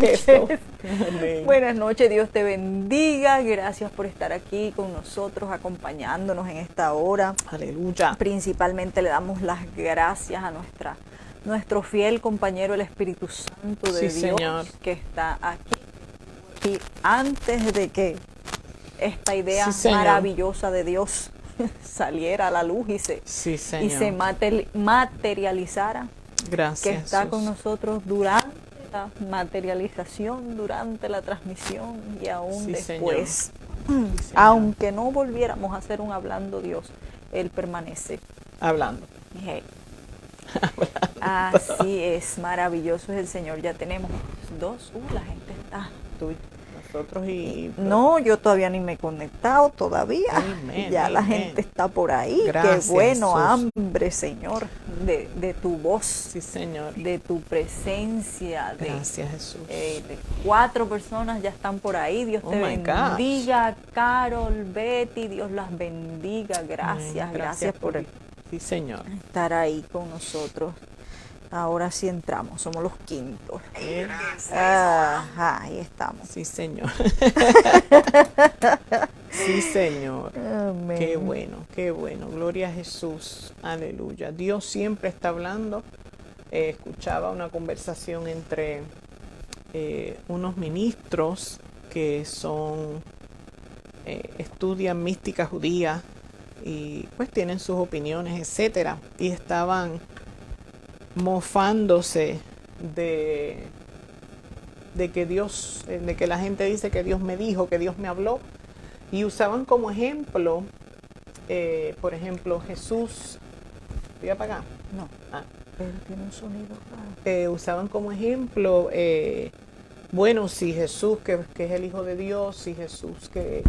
Eso. noches. Amén. Buenas noches, Dios te bendiga. Gracias por estar aquí con nosotros, acompañándonos en esta hora. Aleluya. Principalmente le damos las gracias a nuestro fiel compañero, el Espíritu Santo de Sí, Dios, Señor. que está aquí. Y antes de que esta idea Sí, Señor. maravillosa de Dios saliera a la luz y Sí, se Señor. materializara, Gracias, que está Jesús. con nosotros durante la materialización, durante la transmisión y aún Sí, después. Señor. Sí, Señor. Aunque no volviéramos a hacer un hablando Dios, Él permanece. Hablando. Hey. Así es, maravilloso es el Señor. Ya tenemos dos. La gente está. Tú, nosotros y... No, yo todavía ni me he conectado todavía. Amén, Ya la amén. gente está por ahí. Gracias, Qué bueno, Jesús. hambre, Señor, de tu voz, Sí, Señor. de tu presencia. Gracias, Jesús. De 4 personas ya están por ahí. Dios Oh te my gosh. bendiga. Carol, Betty, Dios las bendiga. Gracias, Amén. gracias por Sí, Señor. estar ahí con nosotros. Ahora sí entramos, somos los quintos. Ajá, ahí estamos. Sí, Señor. Sí, Señor. Amén. Qué bueno, qué bueno. Gloria a Jesús. Aleluya. Dios siempre está hablando. Escuchaba una conversación entre unos ministros que son estudian mística judía y pues tienen sus opiniones, etcétera, y estaban mofándose de que Dios, de que la gente dice que Dios me dijo, que Dios me habló, y usaban como ejemplo, por ejemplo, Jesús. ¿Voy a apagar? No, pero tiene un sonido raro. Usaban como ejemplo, bueno, si Jesús, que es el Hijo de Dios, si Jesús que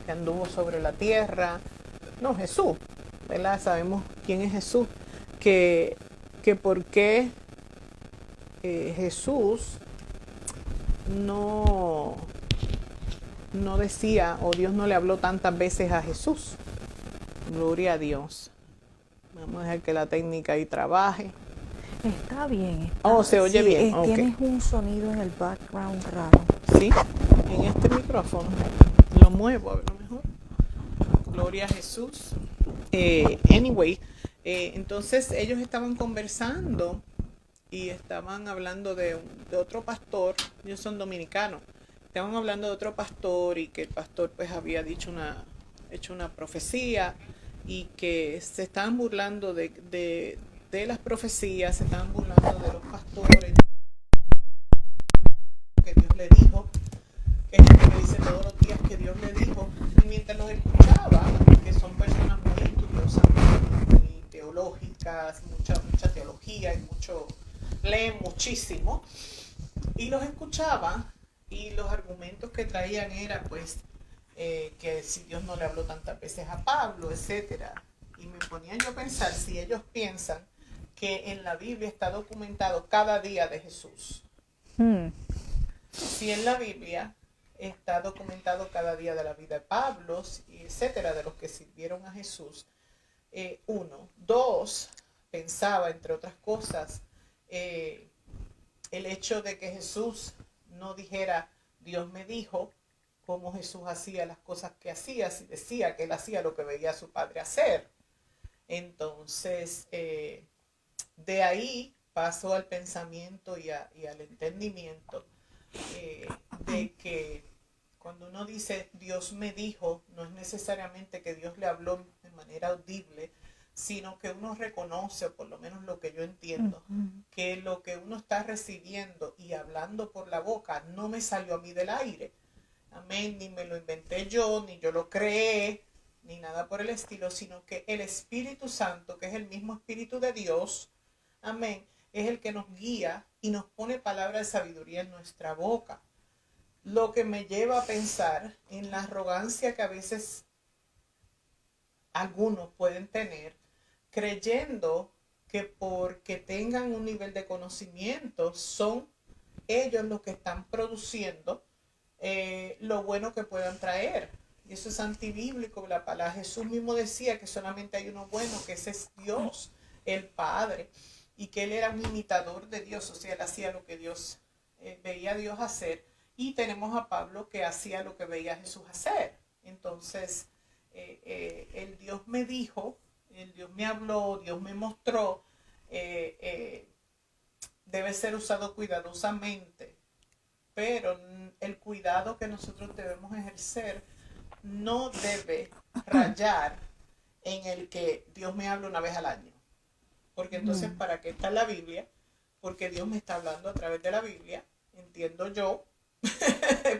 anduvo sobre la tierra, no, Jesús, ¿verdad? Sabemos quién es Jesús, que por qué Jesús no decía, o Dios no le habló tantas veces a Jesús. Gloria a Dios. Vamos a dejar que la técnica ahí trabaje. Está bien. Se oye bien. Okay. Tienes un sonido en el background raro. Sí, en este micrófono. Lo muevo a ver lo mejor. Gloria a Jesús. Anyway, entonces ellos estaban conversando y estaban hablando de otro pastor. Ellos son dominicanos. Estaban hablando de otro pastor y que el pastor pues había hecho una profecía y que se estaban burlando de las profecías, se estaban burlando de los pastores, que Dios le dijo, que es lo que dice todos los días que Dios le dijo, y mientras los escuchaba, que son personas muy estudiosas, muy teológicas, mucha teología y leen muchísimo, y los escuchaba, y los argumentos que traían era pues que si Dios no le habló tantas veces a Pablo, etcétera. Y me ponía yo a pensar, si ellos piensan que en la Biblia está documentado cada día de Jesús. Si en la Biblia está documentado cada día de la vida de Pablo, etcétera, de los que sirvieron a Jesús. Uno. Dos, pensaba, entre otras cosas, el hecho de que Jesús no dijera, Dios me dijo, cómo Jesús hacía las cosas que hacía, si decía que él hacía lo que veía a su padre hacer. Entonces, de ahí paso al pensamiento y al entendimiento de que cuando uno dice Dios me dijo, no es necesariamente que Dios le habló de manera audible, sino que uno reconoce, o por lo menos lo que yo entiendo, que lo que uno está recibiendo y hablando por la boca no me salió a mí del aire. Amén, ni me lo inventé yo, ni yo lo creé, ni nada por el estilo, sino que el Espíritu Santo, que es el mismo Espíritu de Dios, amén, es el que nos guía y nos pone palabra de sabiduría en nuestra boca. Lo que me lleva a pensar en la arrogancia que a veces algunos pueden tener, creyendo que porque tengan un nivel de conocimiento, son ellos los que están produciendo lo bueno que puedan traer. Y eso es antibíblico. La palabra Jesús mismo decía que solamente hay uno bueno, que ese es Dios, el Padre, y que él era un imitador de Dios, o sea, él hacía lo que Dios veía a Dios hacer, y tenemos a Pablo que hacía lo que veía a Jesús hacer. Entonces, el Dios me dijo, el Dios me habló, Dios me mostró, debe ser usado cuidadosamente, pero el cuidado que nosotros debemos ejercer no debe rayar en el que Dios me habla una vez al año. Porque entonces, ¿para qué está la Biblia? Porque Dios me está hablando a través de la Biblia, entiendo yo.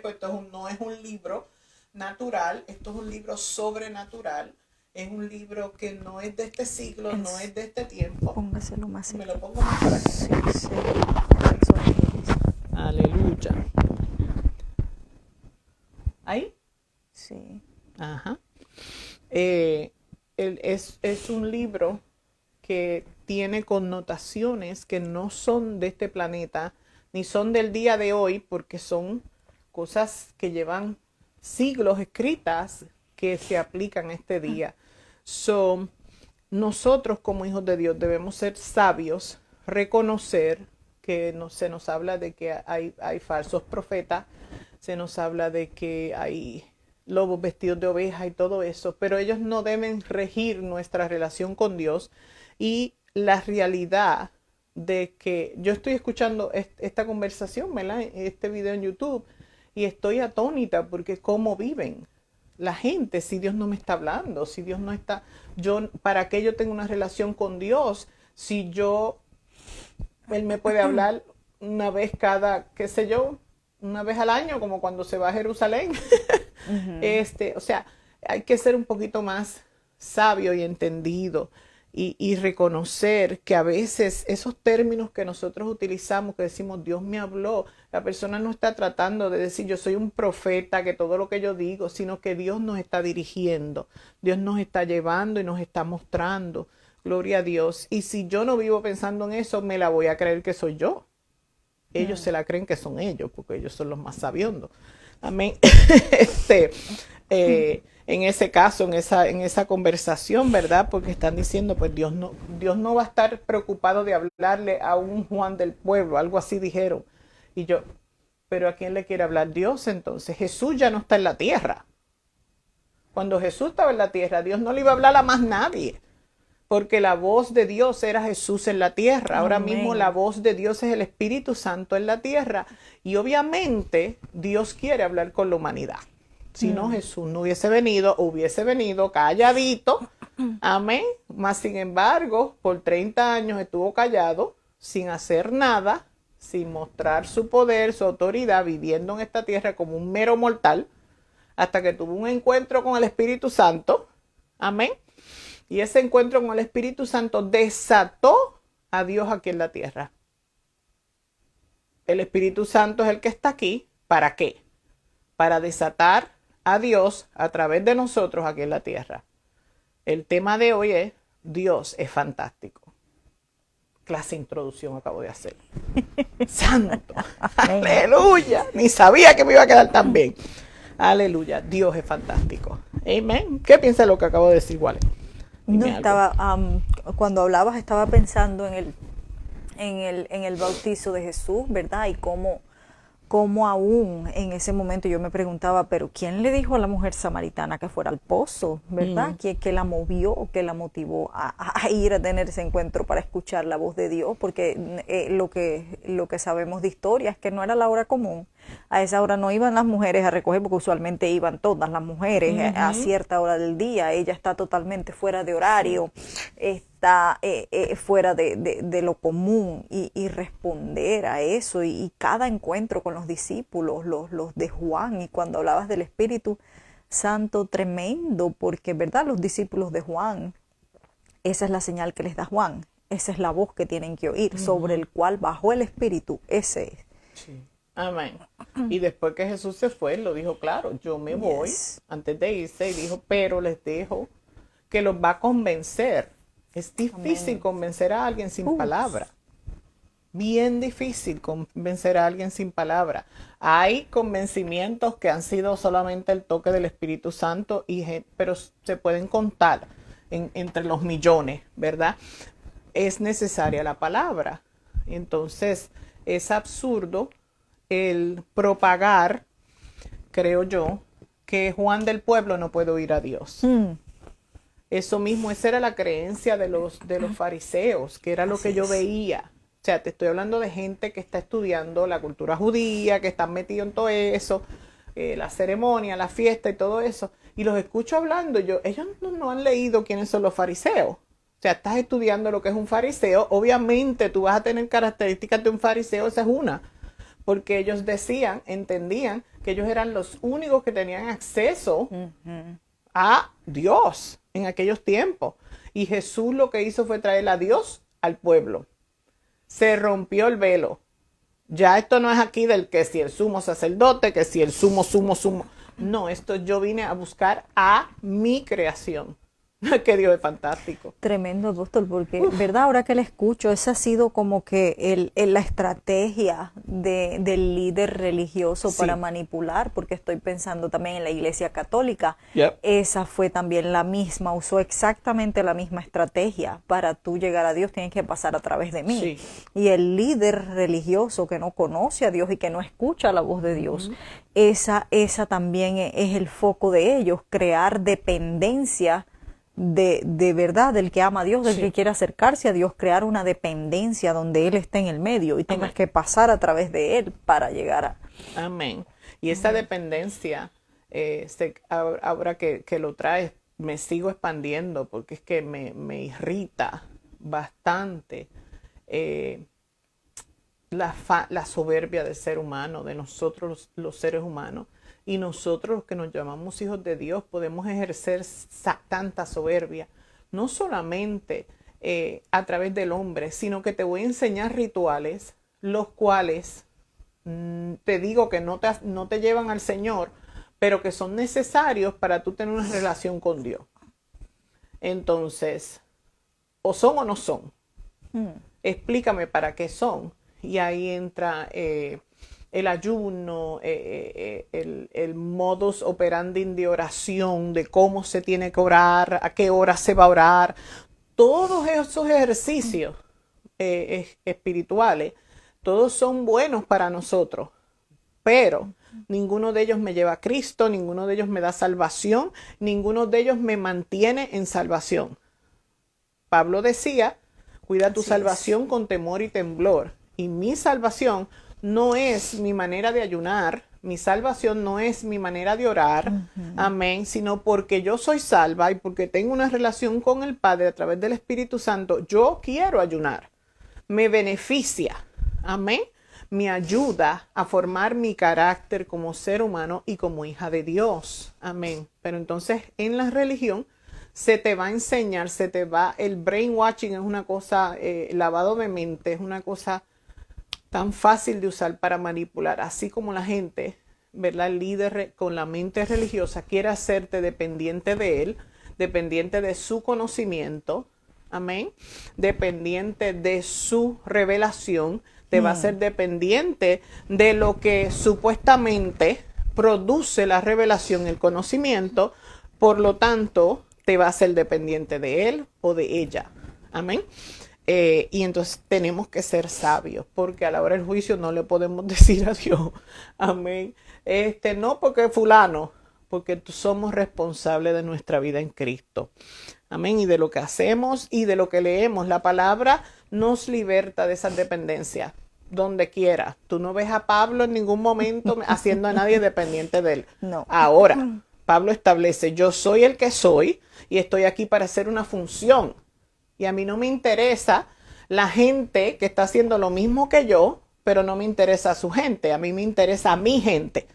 Pues esto no es un libro natural, esto es un libro sobrenatural, es un libro que no es de este siglo, no es de este tiempo. Póngaselo más cerca. Me lo pongo más para acá. Sí, sí. Aleluya. ¿Ahí? Sí. Ajá. Es un libro que tiene connotaciones que no son de este planeta, ni son del día de hoy, porque son cosas que llevan siglos escritas que se aplican a este día. Nosotros como hijos de Dios debemos ser sabios, reconocer que se nos habla de que hay falsos profetas, se nos habla de que hay lobos vestidos de oveja y todo eso, pero ellos no deben regir nuestra relación con Dios. Y la realidad de que yo estoy escuchando esta conversación, ¿verdad? Este video en YouTube, y estoy atónita porque cómo viven la gente si Dios no me está hablando, si Dios no está, ¿para qué yo tengo una relación con Dios si Él me puede hablar una vez cada, qué sé yo, una vez al año, como cuando se va a Jerusalén? O sea, hay que ser un poquito más sabio y entendido y reconocer que a veces esos términos que nosotros utilizamos, que decimos Dios me habló, la persona no está tratando de decir yo soy un profeta, que todo lo que yo digo, sino que Dios nos está dirigiendo, Dios nos está llevando y nos está mostrando. Gloria a Dios. Y si yo no vivo pensando en eso, me la voy a creer que soy yo. Ellos se la creen que son ellos, porque ellos son los más sabiondos. Amén. En ese caso, en esa conversación, ¿verdad? Porque están diciendo, pues Dios no va a estar preocupado de hablarle a un Juan del pueblo, algo así dijeron. Y yo, ¿pero a quién le quiere hablar Dios entonces? Jesús ya no está en la tierra. Cuando Jesús estaba en la tierra, Dios no le iba a hablar a más nadie, porque la voz de Dios era Jesús en la tierra. Ahora mismo la voz de Dios es el Espíritu Santo en la tierra. Y obviamente Dios quiere hablar con la humanidad. Si no, Jesús no hubiese venido calladito. Amén. Mas sin embargo, por 30 años estuvo callado, sin hacer nada, sin mostrar su poder, su autoridad, viviendo en esta tierra como un mero mortal, hasta que tuvo un encuentro con el Espíritu Santo. Amén. Y ese encuentro con el Espíritu Santo desató a Dios aquí en la tierra. El Espíritu Santo es el que está aquí. ¿Para qué? Para desatar a Dios a través de nosotros aquí en la tierra. El tema de hoy es Dios es fantástico. Clase de introducción acabo de hacer. Santo. Aleluya. Ni sabía que me iba a quedar tan bien. Aleluya. Dios es fantástico. Amén. ¿Qué piensa de lo que acabo de decir, Wally? No, cuando hablabas estaba pensando en el bautizo de Jesús, ¿verdad? Y cómo aún en ese momento yo me preguntaba, pero ¿quién le dijo a la mujer samaritana que fuera al pozo, ¿verdad? ¿Qué la movió, qué la motivó a ir a tener ese encuentro para escuchar la voz de Dios? Porque lo que sabemos de historia es que no era la hora común. A esa hora no iban las mujeres a recoger, porque usualmente iban todas las mujeres a cierta hora del día. Ella está totalmente fuera de horario, está fuera de lo común, y responder a eso. Y cada encuentro con los discípulos, los de Juan, y cuando hablabas del Espíritu Santo, tremendo, porque verdad, los discípulos de Juan, esa es la señal que les da Juan, esa es la voz que tienen que oír, sobre el cual bajó el Espíritu, ese es. Sí. Amén. Y después que Jesús se fue, lo dijo claro, yo me voy, antes de irse, y dijo, pero les dejo que los va a convencer. Es difícil convencer a alguien sin palabra. Bien difícil convencer a alguien sin palabra. Hay convencimientos que han sido solamente el toque del Espíritu Santo, pero se pueden contar entre los millones, ¿verdad? Es necesaria la palabra. Entonces, es absurdo el propagar, creo yo, que Juan del Pueblo no puede oír a Dios. Eso mismo, esa era la creencia de los fariseos, que era lo que yo veía. O sea, te estoy hablando de gente que está estudiando la cultura judía, que están metidos en todo eso, la ceremonia, la fiesta y todo eso. Y los escucho hablando, ellos no han leído quiénes son los fariseos. O sea, estás estudiando lo que es un fariseo. Obviamente tú vas a tener características de un fariseo, esa es una. Porque ellos entendían que ellos eran los únicos que tenían acceso a Dios en aquellos tiempos. Y Jesús lo que hizo fue traer a Dios al pueblo. Se rompió el velo. Ya esto no es aquí del que si el sumo sacerdote, que si el sumo. No, esto yo vine a buscar a mi creación. Que Dios es fantástico. Tremendo, doctor, porque, ¿verdad? Ahora que le escucho, esa ha sido como que la estrategia del líder religioso para manipular, porque estoy pensando también en la Iglesia Católica. Esa fue también la misma, usó exactamente la misma estrategia. Para tú llegar a Dios tienes que pasar a través de mí. Y el líder religioso que no conoce a Dios y que no escucha la voz de Dios, esa también es el foco de ellos, crear dependencia de verdad, del que ama a Dios, del que quiere acercarse a Dios, crear una dependencia donde Él esté en el medio y tengas que pasar a través de Él para llegar a... Amén. Y esa dependencia, ahora que lo traes, me sigo expandiendo porque es que me irrita bastante la soberbia del ser humano, de nosotros los seres humanos. Y nosotros, los que nos llamamos hijos de Dios, podemos ejercer tanta soberbia, no solamente a través del hombre, sino que te voy a enseñar rituales, los cuales te digo que no te llevan al Señor, pero que son necesarios para tú tener una relación con Dios. Entonces, o son o no son. Explícame para qué son. Y ahí entra... el ayuno, el modus operandi de oración, de cómo se tiene que orar, a qué hora se va a orar. Todos esos ejercicios espirituales, todos son buenos para nosotros, pero ninguno de ellos me lleva a Cristo, ninguno de ellos me da salvación, ninguno de ellos me mantiene en salvación. Pablo decía, cuida tu salvación con temor y temblor. Y mi salvación no es mi manera de ayunar, mi salvación no es mi manera de orar, amén, sino porque yo soy salva y porque tengo una relación con el Padre a través del Espíritu Santo, yo quiero ayunar, me beneficia, amén, me ayuda a formar mi carácter como ser humano y como hija de Dios, amén. Pero entonces en la religión se te va a enseñar, el brainwashing es una cosa, lavado de mente, es una cosa tan fácil de usar para manipular, así como la gente, ¿verdad? El líder con la mente religiosa quiere hacerte dependiente de él, dependiente de su conocimiento, amén, dependiente de su revelación, te va a ser dependiente de lo que supuestamente produce la revelación, el conocimiento, por lo tanto, te va a ser dependiente de él o de ella, amén. Y entonces tenemos que ser sabios, porque a la hora del juicio no le podemos decir a Dios, amén, no porque fulano, porque somos responsables de nuestra vida en Cristo, amén, y de lo que hacemos y de lo que leemos. La palabra nos liberta de esas dependencias, donde quiera. Tú no ves a Pablo en ningún momento haciendo a nadie dependiente de él. No. Ahora, Pablo establece, yo soy el que soy y estoy aquí para hacer una función. Y a mí no me interesa la gente que está haciendo lo mismo que yo, pero no me interesa a su gente. A mí me interesa a mi gente.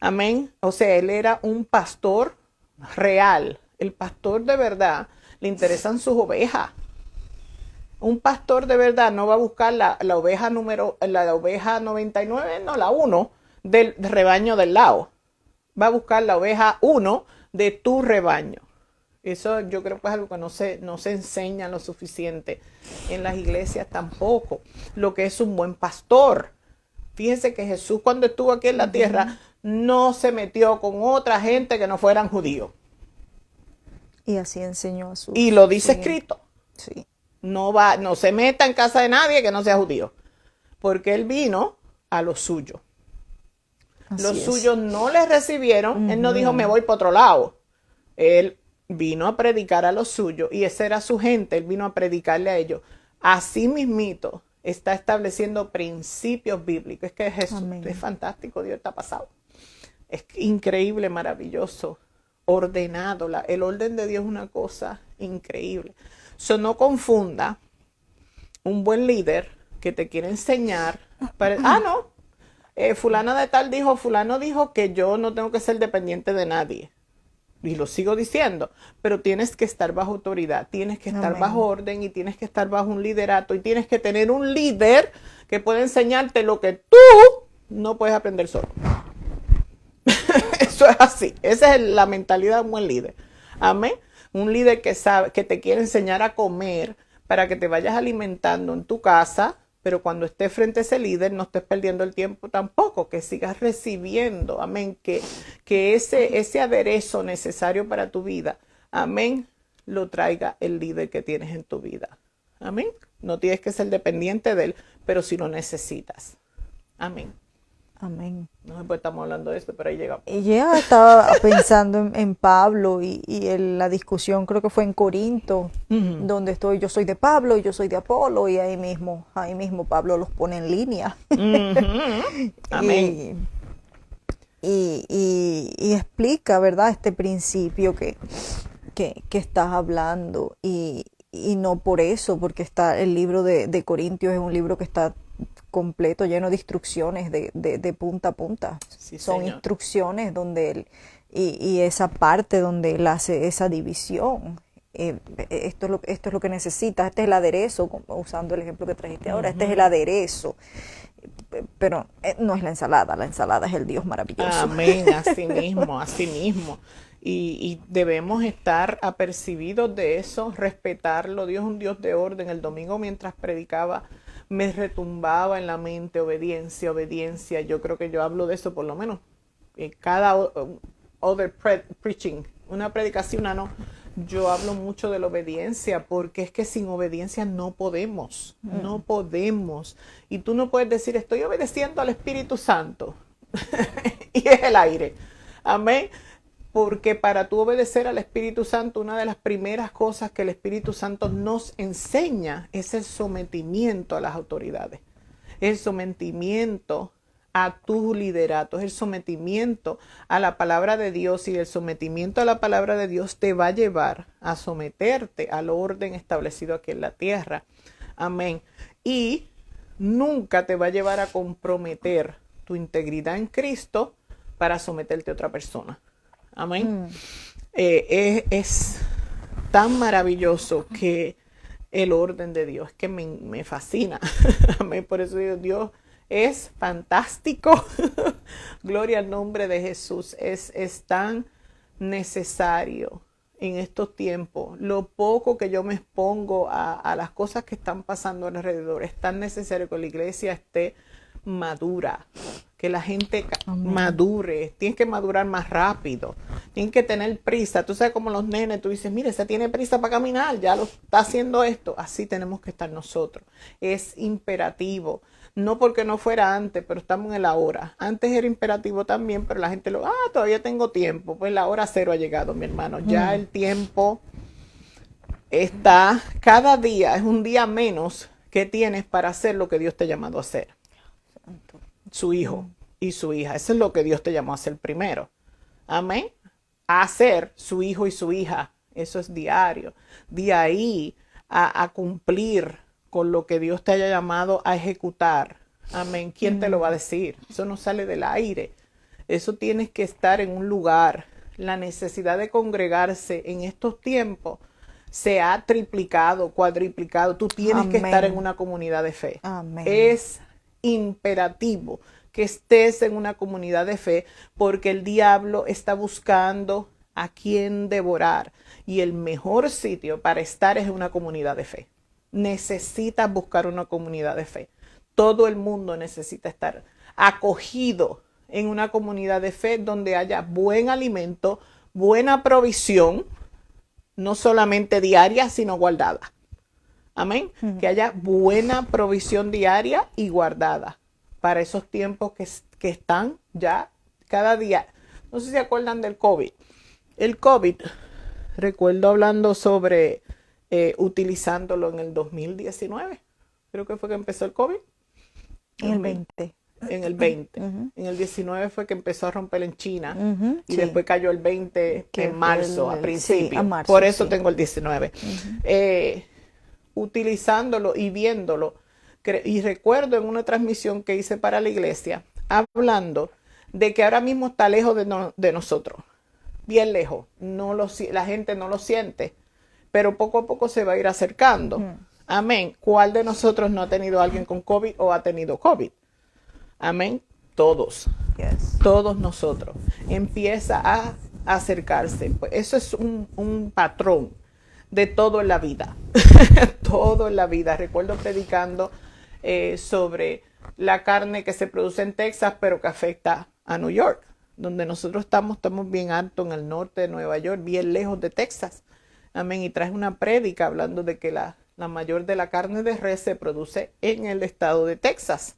Amén. O sea, él era un pastor real. El pastor de verdad le interesan sus ovejas. Un pastor de verdad no va a buscar la oveja 99, no, la 1 del rebaño del lado. Va a buscar la oveja 1 de tu rebaño. Eso yo creo que es algo que no se enseña lo suficiente en las iglesias tampoco. Lo que es un buen pastor. Fíjense que Jesús, cuando estuvo aquí en la tierra, no se metió con otra gente que no fueran judíos. Y así enseñó a sus... Y lo dice escrito. Sí. No se meta en casa de nadie que no sea judío. Porque él vino a lo suyo. Los Así es. suyos no les recibieron. Él no dijo, me voy para otro lado. Él vino a predicar a los suyos y esa era su gente. Él vino a predicarle a ellos. Así mismito está estableciendo principios bíblicos. Es que Jesús es fantástico. Dios está pasado. Es increíble, maravilloso, ordenado. El orden de Dios es una cosa increíble. No confunda un buen líder que te quiere enseñar. Fulana de tal dijo, fulano dijo que yo no tengo que ser dependiente de nadie. Y lo sigo diciendo, pero tienes que estar bajo autoridad, tienes que estar bajo orden y tienes que estar bajo un liderato y tienes que tener un líder que pueda enseñarte lo que tú no puedes aprender solo. Eso es así, esa es la mentalidad de un buen líder. Amén. Un líder que sabe, que te quiere enseñar a comer para que te vayas alimentando en tu casa, pero cuando estés frente a ese líder no estés perdiendo el tiempo tampoco, que sigas recibiendo, amén, que ese aderezo necesario para tu vida, amén, lo traiga el líder que tienes en tu vida. Amén. No tienes que ser dependiente de él, pero si lo necesitas. Amén. Amén. No sé por qué estamos hablando de esto, pero ahí llegamos. Y ya estaba pensando en Pablo y en la discusión, creo que fue en Corinto, donde yo soy de Pablo y yo soy de Apolo, y ahí mismo Pablo los pone en línea. Amén. Y explica, ¿verdad?, este principio que estás hablando, y no por eso, porque el libro de Corintios es un libro que está completo, lleno de instrucciones de punta a punta. Sí, son señor. instrucciones donde él, y esa parte donde él hace esa división. Esto es lo que necesitas, este es el aderezo, usando el ejemplo que trajiste ahora, este es el aderezo, pero no es la ensalada es el Dios maravilloso. Amén, así mismo, así mismo. Y debemos estar apercibidos de eso, respetarlo. Dios es un Dios de orden. El domingo mientras predicaba me retumbaba en la mente obediencia, obediencia. Yo creo que yo hablo de eso por lo menos en cada other preaching, una predicación, no. Yo hablo mucho de la obediencia porque es que sin obediencia no podemos, no podemos. Y tú no puedes decir, estoy obedeciendo al Espíritu Santo y es el aire. Amén. Porque para tú obedecer al Espíritu Santo, una de las primeras cosas que el Espíritu Santo nos enseña es el sometimiento a las autoridades, el sometimiento a tu liderato, es el sometimiento a la palabra de Dios, y el sometimiento a la palabra de Dios te va a llevar a someterte al orden establecido aquí en la tierra. Amén. Y nunca te va a llevar a comprometer tu integridad en Cristo para someterte a otra persona. Amén. Es tan maravilloso que el orden de Dios, que me fascina. Amén. Por eso digo, Dios es fantástico. Gloria al nombre de Jesús. Es tan necesario en estos tiempos. Lo poco que yo me expongo a las cosas que están pasando alrededor, es tan necesario que la iglesia esté madura, que la gente madure. Tienes que madurar más rápido, tienes que tener prisa. Tú sabes, como los nenes, tú dices, mire, se tiene prisa para caminar, ya lo está haciendo esto. Así tenemos que estar nosotros. Es imperativo, no porque no fuera antes, pero estamos en la hora. Antes era imperativo también, pero la gente todavía tengo tiempo. Pues la hora cero ha llegado, mi hermano. Ya el tiempo está, cada día es un día menos que tienes para hacer lo que Dios te ha llamado a hacer. Su hijo y su hija. Eso es lo que Dios te llamó a hacer primero. Amén. A hacer su hijo y su hija. Eso es diario. De ahí a cumplir con lo que Dios te haya llamado a ejecutar. Amén. ¿Quién te lo va a decir? Eso no sale del aire. Eso tienes que estar en un lugar. La necesidad de congregarse en estos tiempos se ha triplicado, cuadriplicado. Tú tienes que estar en una comunidad de fe. Amén. Es imperativo que estés en una comunidad de fe, porque el diablo está buscando a quien devorar, y el mejor sitio para estar es en una comunidad de fe. Necesitas buscar una comunidad de fe. Todo el mundo necesita estar acogido en una comunidad de fe donde haya buen alimento, buena provisión, no solamente diaria, sino guardada. Amén. Que haya buena provisión diaria y guardada para esos tiempos que están ya cada día. No sé si se acuerdan del COVID. El COVID, recuerdo hablando sobre utilizándolo en el 2019. Creo que fue que empezó el COVID. En el 20. En el 20. Ujú. En el 19 fue que empezó a romper en China. Ujú, Y sí. después cayó el 20 Que en fue marzo, a sí, principio. a marzo, Por eso sí. tengo el 19. Utilizándolo y viéndolo. Y recuerdo en una transmisión que hice para la iglesia, hablando de que ahora mismo está lejos de nosotros. Bien lejos. La gente no lo siente, pero poco a poco se va a ir acercando. Amén. ¿Cuál de nosotros no ha tenido alguien con COVID o ha tenido COVID? Amén. Todos. Yes. Todos nosotros. Empieza a acercarse. Pues eso es un patrón de todo en la vida. Todo en la vida. Recuerdo predicando sobre la carne que se produce en Texas, pero que afecta a New York. Donde nosotros estamos bien alto en el norte de Nueva York, bien lejos de Texas. Amén. Y traje una prédica hablando de que la mayor de la carne de res se produce en el estado de Texas.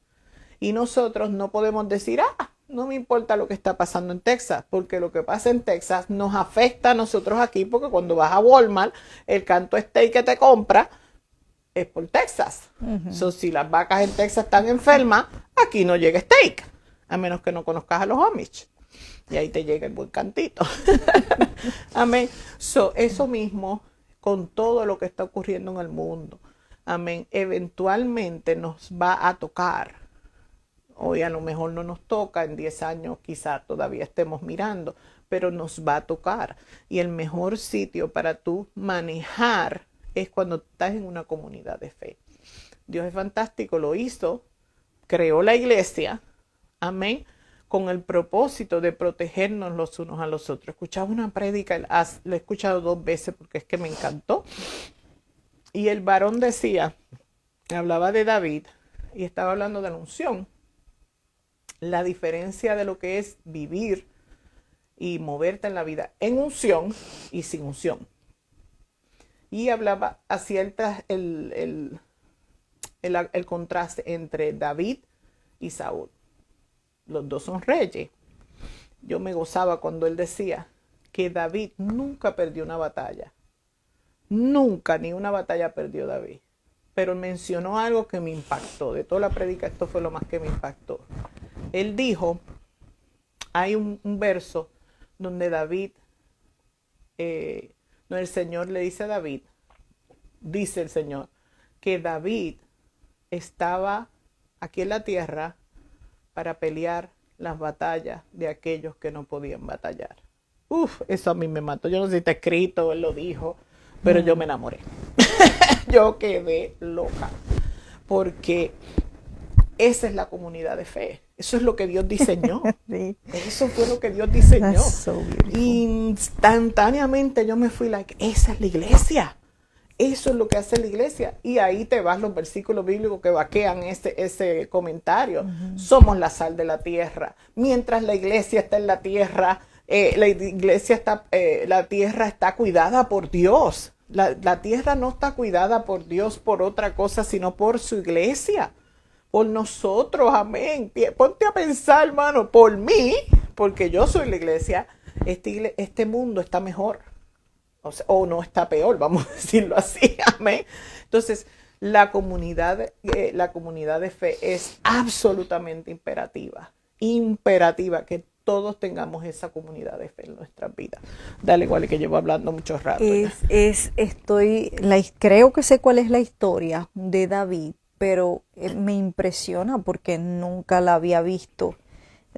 Y nosotros no podemos decir, no me importa lo que está pasando en Texas, porque lo que pasa en Texas nos afecta a nosotros aquí, porque cuando vas a Walmart, el canto steak que te compra es por Texas. So, si las vacas en Texas están enfermas, aquí no llega steak, a menos que no conozcas a los Amish. Y ahí te llega el buen cantito. Amén. So, eso mismo con todo lo que está ocurriendo en el mundo. Amén. Eventualmente nos va a tocar. Hoy a lo mejor no nos toca, en 10 años quizá todavía estemos mirando, pero nos va a tocar. Y el mejor sitio para tú manejar es cuando estás en una comunidad de fe. Dios es fantástico, lo hizo, creó la iglesia, amén, con el propósito de protegernos los unos a los otros. Escuchaba una prédica, la he escuchado 2 veces porque es que me encantó. Y el varón decía, hablaba de David y estaba hablando de la unción. La diferencia de lo que es vivir y moverte en la vida en unción y sin unción. Y hablaba, hacía el contraste entre David y Saúl. Los dos son reyes. Yo me gozaba cuando él decía que David nunca perdió una batalla. Nunca, ni una batalla perdió David. Pero mencionó algo que me impactó. De toda la prédica, esto fue lo más que me impactó. Él dijo, hay un verso donde David, donde el Señor le dice a David, dice el Señor, que David estaba aquí en la tierra para pelear las batallas de aquellos que no podían batallar. Eso a mí me mató. Yo no sé si está escrito, él lo dijo, pero yo me enamoré. Yo quedé loca, porque esa es la comunidad de fe. Eso es lo que Dios diseñó. Sí. Eso fue lo que Dios diseñó. That's so beautiful. Instantáneamente yo me fui esa es la iglesia. Eso es lo que hace la iglesia. Y ahí te vas los versículos bíblicos que vaquean ese comentario. Somos la sal de la tierra. Mientras la iglesia está en la tierra, la tierra está cuidada por Dios. La tierra no está cuidada por Dios por otra cosa, sino por su iglesia. Por nosotros, amén. Ponte a pensar, hermano, por mí, porque yo soy la iglesia, este mundo está mejor. O no está peor, vamos a decirlo así, amén. Entonces, la comunidad de fe es absolutamente imperativa que todos tengamos esa comunidad de fe en nuestras vidas. Dale, igual que llevo hablando mucho rato. Creo que sé cuál es la historia de David, pero me impresiona porque nunca la había visto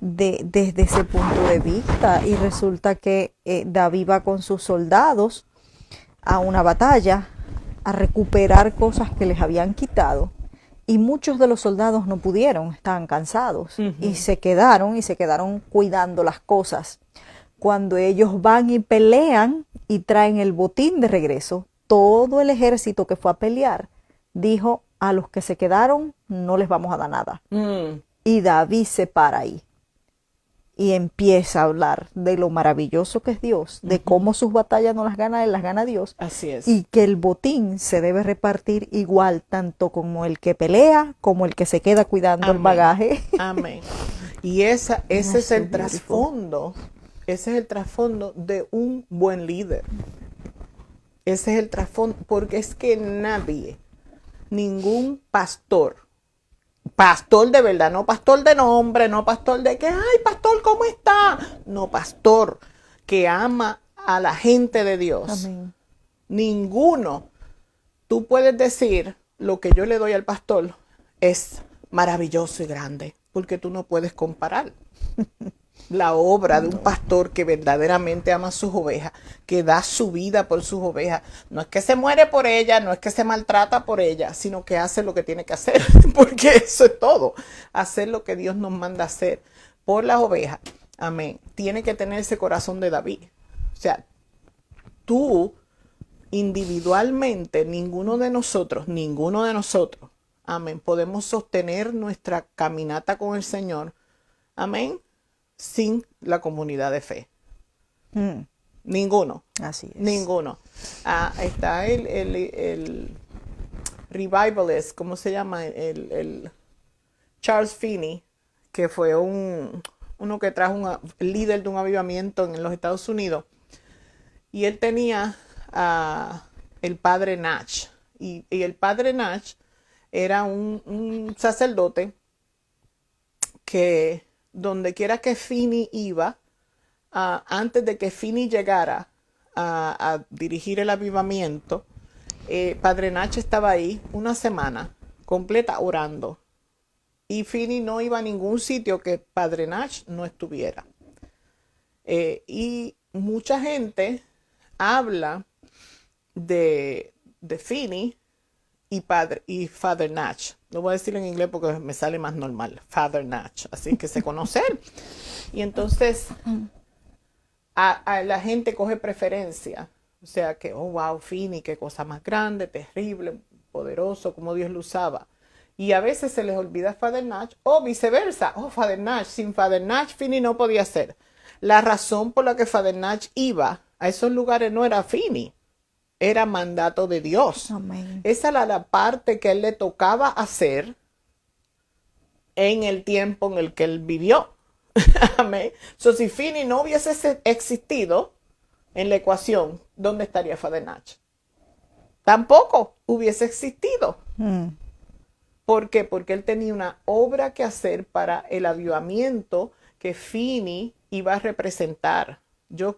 desde ese punto de vista. Y resulta que David va con sus soldados a una batalla a recuperar cosas que les habían quitado, y muchos de los soldados no pudieron, estaban cansados. Y se quedaron cuidando las cosas. Cuando ellos van y pelean y traen el botín de regreso, todo el ejército que fue a pelear dijo: a los que se quedaron no les vamos a dar nada. Y David se para ahí y empieza a hablar de lo maravilloso que es Dios, de cómo sus batallas no las gana él, las gana Dios. Así es. Y que el botín se debe repartir igual, tanto como el que pelea como el que se queda cuidando el bagaje. Amén. Y ese es el beautiful. trasfondo, ese es el trasfondo de un buen líder. Ese es el trasfondo, porque es que nadie, ningún pastor de verdad, no pastor de nombre, no pastor de que, ay, pastor, ¿cómo está? No, pastor que ama a la gente de Dios. Amén. Ninguno. Tú puedes decir, lo que yo le doy al pastor es maravilloso y grande, porque tú no puedes comparar la obra de un pastor que verdaderamente ama a sus ovejas, que da su vida por sus ovejas. No es que se muere por ellas, no es que se maltrata por ellas, sino que hace lo que tiene que hacer, porque eso es todo, hacer lo que Dios nos manda hacer por las ovejas. Amén. Tiene que tener ese corazón de David. O sea, tú individualmente, ninguno de nosotros, amén, podemos sostener nuestra caminata con el Señor, amén, sin la comunidad de fe. Ninguno. Así es. Ninguno. Está el revivalist, ¿cómo se llama? El Charles Finney, que fue uno que trajo el líder de un avivamiento en los Estados Unidos. Y él tenía el padre Nach. Y el padre Nach era un sacerdote que donde quiera que Finney iba, antes de que Finney llegara a dirigir el avivamiento, padre Nach estaba ahí una semana completa orando. Y Finney no iba a ningún sitio que padre Nach no estuviera. Y mucha gente habla de Finney y Father Nach. Lo voy a decir en inglés porque me sale más normal. Father Nach. Así que se conocen. Y entonces a la gente coge preferencia. O sea que, oh wow, Finney, qué cosa más grande, terrible, poderoso, como Dios lo usaba. Y a veces se les olvida Father Nach, o viceversa. Oh, Father Nach, sin Father Nach, Finney no podía ser. La razón por la que Father Nach iba a esos lugares no era Finney, era mandato de Dios. Amén. Esa era la parte que él le tocaba hacer en el tiempo en el que él vivió. Amén. So, si Finney no hubiese existido en la ecuación, ¿dónde estaría Father Nach? Tampoco hubiese existido. ¿Por qué? Porque él tenía una obra que hacer para el avivamiento que Finney iba a representar. Yo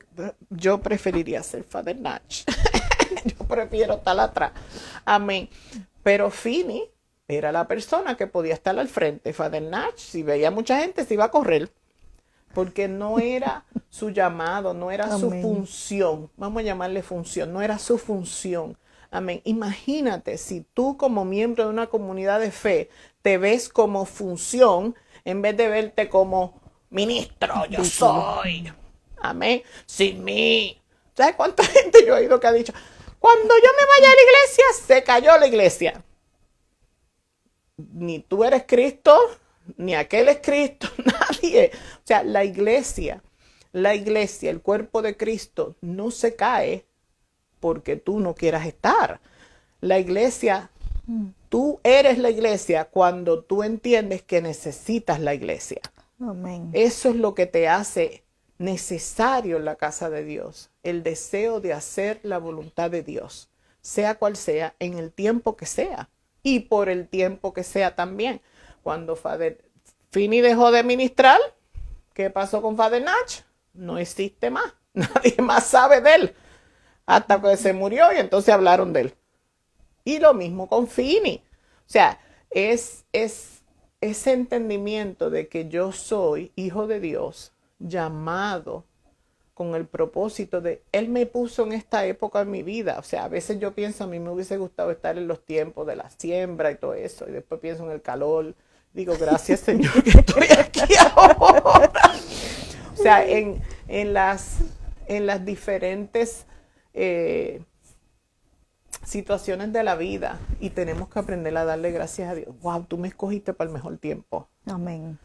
preferiría ser Father Nach. Yo prefiero estar atrás. Amén. Pero Finney era la persona que podía estar al frente. Father Nach, si veía mucha gente, se iba a correr. Porque no era su llamado, no era su función. Vamos a llamarle función, no era su función. Amén. Imagínate si tú como miembro de una comunidad de fe te ves como función en vez de verte como ministro, yo soy. Amén. Sin mí. ¿Sabes cuánta gente yo he oído que ha dicho, cuando yo me vaya a la iglesia, se cayó la iglesia? Ni tú eres Cristo, ni aquel es Cristo, nadie. O sea, la iglesia, el cuerpo de Cristo, no se cae porque tú no quieras estar. La iglesia, tú eres la iglesia cuando tú entiendes que necesitas la iglesia. Amén. Eso es lo que te hace necesario en la casa de Dios, el deseo de hacer la voluntad de Dios, sea cual sea, en el tiempo que sea y por el tiempo que sea también. Cuando Finney dejó de ministrar, ¿qué pasó con Father Nach? No existe más, nadie más sabe de él, hasta que se murió y entonces hablaron de él. Y lo mismo con Finney. O sea, es ese entendimiento de que yo soy hijo de Dios, llamado con el propósito de, Él me puso en esta época en mi vida. O sea, a veces yo pienso, a mí me hubiese gustado estar en los tiempos de la siembra y todo eso, y después pienso en el calor. Digo, gracias Señor que estoy aquí ahora. O sea, en las diferentes situaciones de la vida, y tenemos que aprender a darle gracias a Dios. Wow, tú me escogiste para el mejor tiempo. Amén.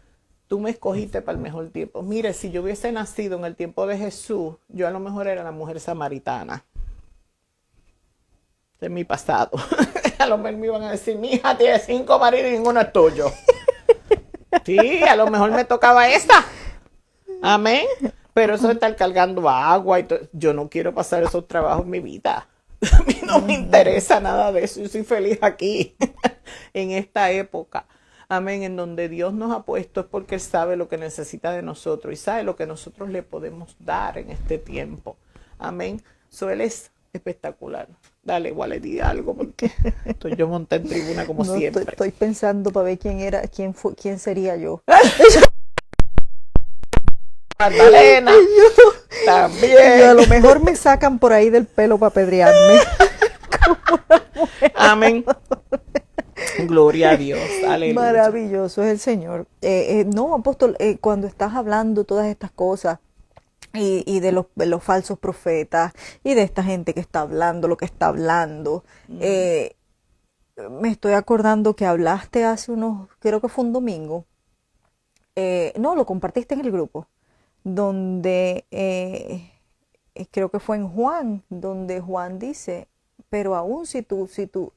Tú me escogiste para el mejor tiempo. Mire, si yo hubiese nacido en el tiempo de Jesús, yo a lo mejor era la mujer samaritana de mi pasado. A lo mejor me iban a decir, mi hija tiene 5 maridos y ninguno es tuyo. Sí, a lo mejor me tocaba esa. Amén. Pero eso de estar cargando agua y todo, yo no quiero pasar esos trabajos en mi vida. A mí no me interesa nada de eso. Yo soy feliz aquí, en esta época. Amén. En donde Dios nos ha puesto es porque Él sabe lo que necesita de nosotros y sabe lo que nosotros le podemos dar en este tiempo. Amén. So, Él es espectacular. Dale, igual le di algo porque yo monté en tribuna como No, siempre. estoy pensando para ver quién sería yo. Magdalena. También. A lo mejor me sacan por ahí del pelo para apedrearme. Amén. Gloria a Dios. Aleluya. Maravilloso es el Señor. No, apóstol, cuando estás hablando todas estas cosas y de los falsos profetas y de esta gente que está hablando lo que está hablando, me estoy acordando que hablaste hace creo que fue un domingo. No, lo compartiste en el grupo, donde creo que fue en Juan, donde Juan dice, pero aún si tu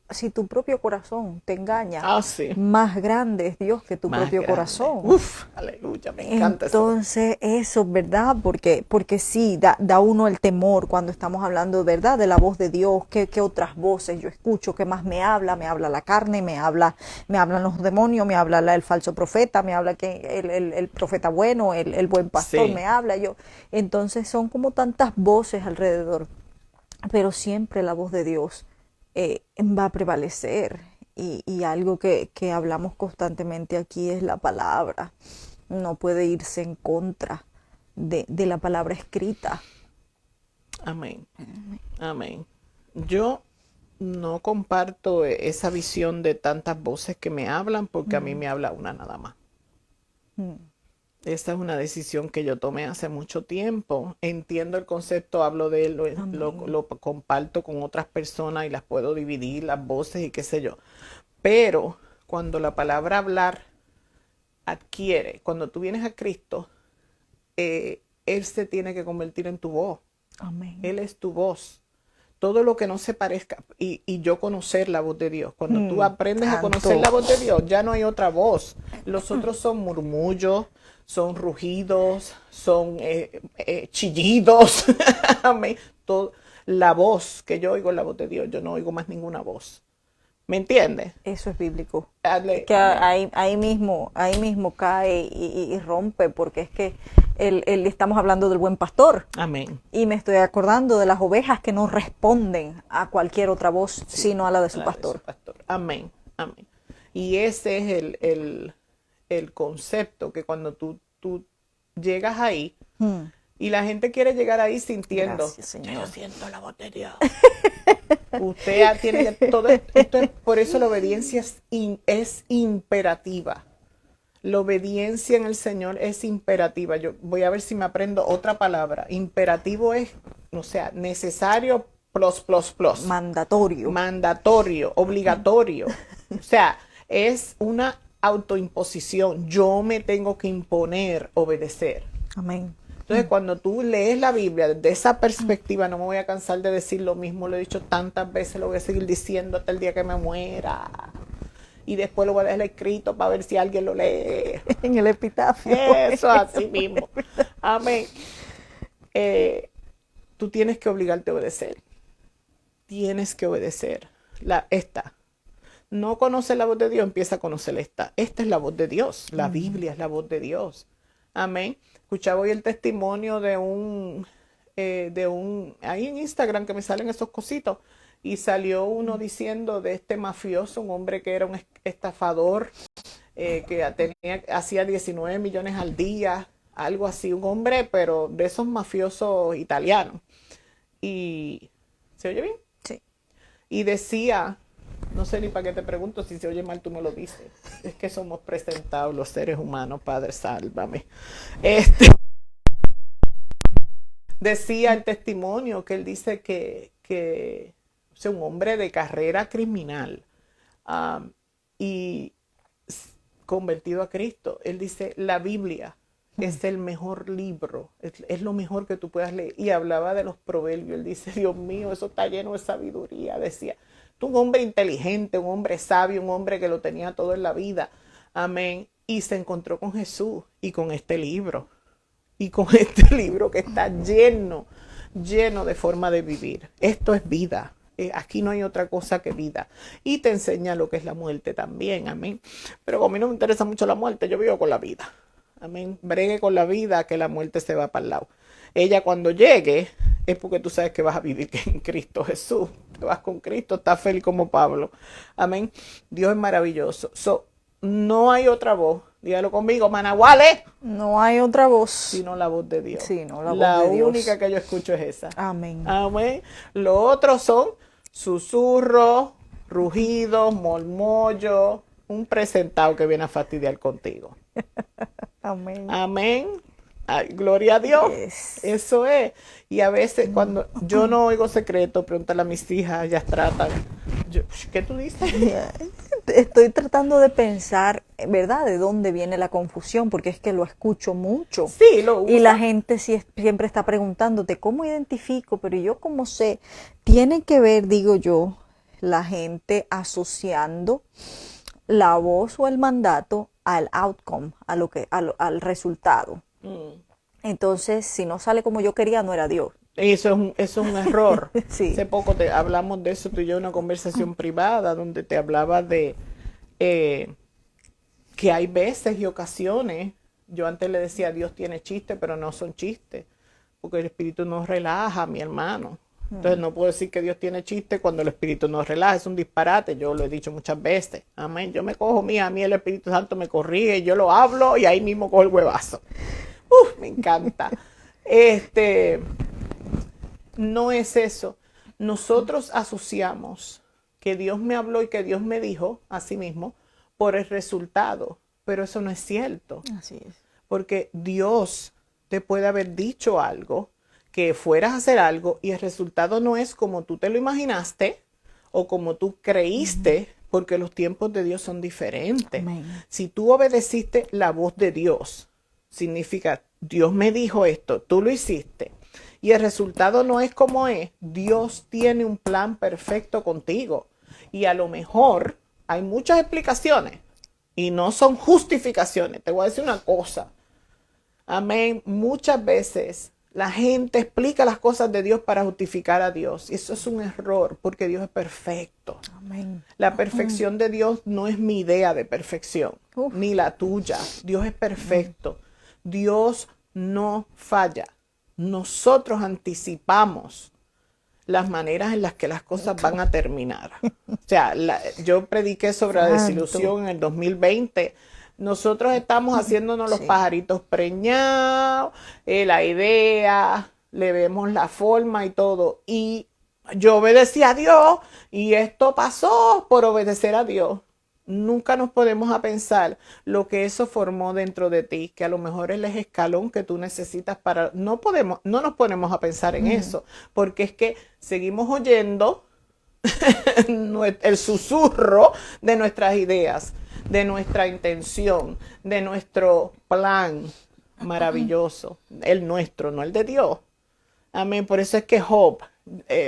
propio corazón te engaña, sí. más grande es Dios que tu Más propio grande. corazón. Uf, aleluya, me encanta Entonces, eso, ¿verdad? Porque sí, da uno el temor cuando estamos hablando, ¿verdad? De la voz de Dios, ¿qué otras voces yo escucho? ¿Qué más me habla? Me habla la carne, me hablan los demonios, me habla el falso profeta, me habla el profeta bueno, el buen pastor, Sí. me habla yo. Entonces, son como tantas voces alrededor, pero siempre la voz de Dios va a prevalecer. Y algo que hablamos constantemente aquí es la palabra. No puede irse en contra de la palabra escrita. Amén. Amén. Yo no comparto esa visión de tantas voces que me hablan porque a mí me habla una nada más. Esa es una decisión que yo tomé hace mucho tiempo. Entiendo el concepto, hablo de él, lo comparto con otras personas y las puedo dividir, las voces y qué sé yo. Pero cuando la palabra hablar adquiere, cuando tú vienes a Cristo, Él se tiene que convertir en tu voz. Amén. Él es tu voz. Todo lo que no se parezca y yo conocer la voz de Dios. Cuando tú aprendes a conocer la voz de Dios, ya no hay otra voz. Los otros son murmullos, son rugidos, son chillidos. Amén. La voz que yo oigo es la voz de Dios. Yo no oigo más ninguna voz. ¿Me entiendes? Eso es bíblico. Dale, Que ahí mismo cae y rompe, porque es que estamos hablando del buen pastor. amén. Y me estoy acordando de las ovejas que no responden a cualquier otra voz, sino a la de su La pastor. de su pastor. Amén. Amén. Y ese es el concepto, que cuando tú llegas ahí y la gente quiere llegar ahí sintiendo, Gracias, Señor. yo siento la voz de Dios. Usted tiene todo esto, por eso la obediencia es imperativa. La obediencia en el Señor es imperativa. Yo voy a ver si me aprendo otra palabra. Imperativo es, o sea, necesario plus. Mandatorio. Mandatorio, obligatorio. O sea, es una autoimposición. Yo me tengo que imponer obedecer. Amén. Entonces, cuando tú lees la Biblia desde esa perspectiva, no me voy a cansar de decir lo mismo, lo he dicho tantas veces, lo voy a seguir diciendo hasta el día que me muera. Y después lo voy a dejar escrito para ver si alguien lo lee. En el epitafio. Eso, así mismo. Amén. Tú tienes que obligarte a obedecer. Tienes que obedecer. Esta. No conoces la voz de Dios, empieza a conocer esta. Esta es la voz de Dios. La Biblia es la voz de Dios. Amén. Escuchaba hoy el testimonio de un, ahí en Instagram que me salen esos cositos, y salió uno diciendo de este mafioso, un hombre que era un estafador, que hacía 19 millones al día, algo así, un hombre, pero de esos mafiosos italianos. Y, ¿se oye bien? Sí. Y decía, no sé ni para qué te pregunto, si se oye mal tú me lo dices. Es que somos presentados los seres humanos, Padre, sálvame. Decía el testimonio que él dice que es un hombre de carrera criminal y convertido a Cristo. Él dice, la Biblia es el mejor libro, es lo mejor que tú puedas leer. Y hablaba de los proverbios. Él dice, Dios mío, eso está lleno de sabiduría. Decía, tú un hombre inteligente, un hombre sabio, un hombre que lo tenía todo en la vida. Amén. y se encontró con Jesús y con este libro. Y con este libro que está lleno de forma de vivir. Esto es vida. Aquí no hay otra cosa que vida. Y te enseña lo que es la muerte también. Amén. Pero como a mí no me interesa mucho la muerte, yo vivo con la vida. Amén. Bregue con la vida, que la muerte se va para el lado. Ella cuando llegue es porque tú sabes que vas a vivir en Cristo Jesús. Te vas con Cristo, estás feliz como Pablo. Amén. Dios es maravilloso. No hay otra voz. Dígalo conmigo, Managuales. No hay otra voz. Sino la voz de Dios. Sí, no, la La voz de Dios. única que yo escucho es esa. Amén. Amén. Los otros son susurros, rugidos, murmullos, un presentado que viene a fastidiar contigo. Amén. Amén. Ay, gloria a Dios. Yes. Eso es. Y a veces cuando yo no oigo secreto, pregúntale a mis hijas, ellas tratan. ¿Qué tú dices? Estoy tratando de pensar, ¿verdad?, de dónde viene la confusión, porque es que lo escucho mucho. Sí, lo uso. Y la gente siempre está preguntándote, ¿cómo identifico? Pero yo como sé, tiene que ver, digo yo, la gente asociando la voz o el mandato al outcome, al resultado. Entonces, si no sale como yo quería, no era Dios. Eso es un error. Sí. Hace poco hablamos de eso, tú y yo, en una conversación privada, donde te hablaba de que hay veces y ocasiones, yo antes le decía, Dios tiene chistes, pero no son chistes, porque el Espíritu nos relaja, mi hermano. Entonces no puedo decir que Dios tiene chistes cuando el Espíritu nos relaja, es un disparate, yo lo he dicho muchas veces. Amén, yo me cojo a mí el Espíritu Santo me corrige, yo lo hablo y ahí mismo cojo el huevazo. Me encanta. No es eso. Nosotros asociamos que Dios me habló y que Dios me dijo a sí mismo por el resultado, pero eso no es cierto. Así es. Porque Dios te puede haber dicho algo, que fueras a hacer algo y el resultado no es como tú te lo imaginaste o como tú creíste, porque los tiempos de Dios son diferentes. Amén. Si tú obedeciste la voz de Dios, significa, Dios me dijo esto, tú lo hiciste, y el resultado no es como es, Dios tiene un plan perfecto contigo. Y a lo mejor hay muchas explicaciones y no son justificaciones. Te voy a decir una cosa. Amén. Muchas veces la gente explica las cosas de Dios para justificar a Dios. Y eso es un error, porque Dios es perfecto. Amén. La perfección de Dios no es mi idea de perfección, ni la tuya. Dios es perfecto. Dios no falla. Nosotros anticipamos las maneras en las que las cosas van a terminar. O sea, yo prediqué sobre la desilusión en el 2020. Nosotros estamos haciéndonos los pajaritos preñados, la idea, le vemos la forma y todo. Y yo obedecí a Dios y esto pasó por obedecer a Dios. Nunca nos podemos a pensar lo que eso formó dentro de ti, que a lo mejor es el escalón que tú necesitas para... No nos ponemos a pensar en eso, porque es que seguimos oyendo el susurro de nuestras ideas, de nuestra intención, de nuestro plan maravilloso, el nuestro, no el de Dios. Amén. Por eso es que Job,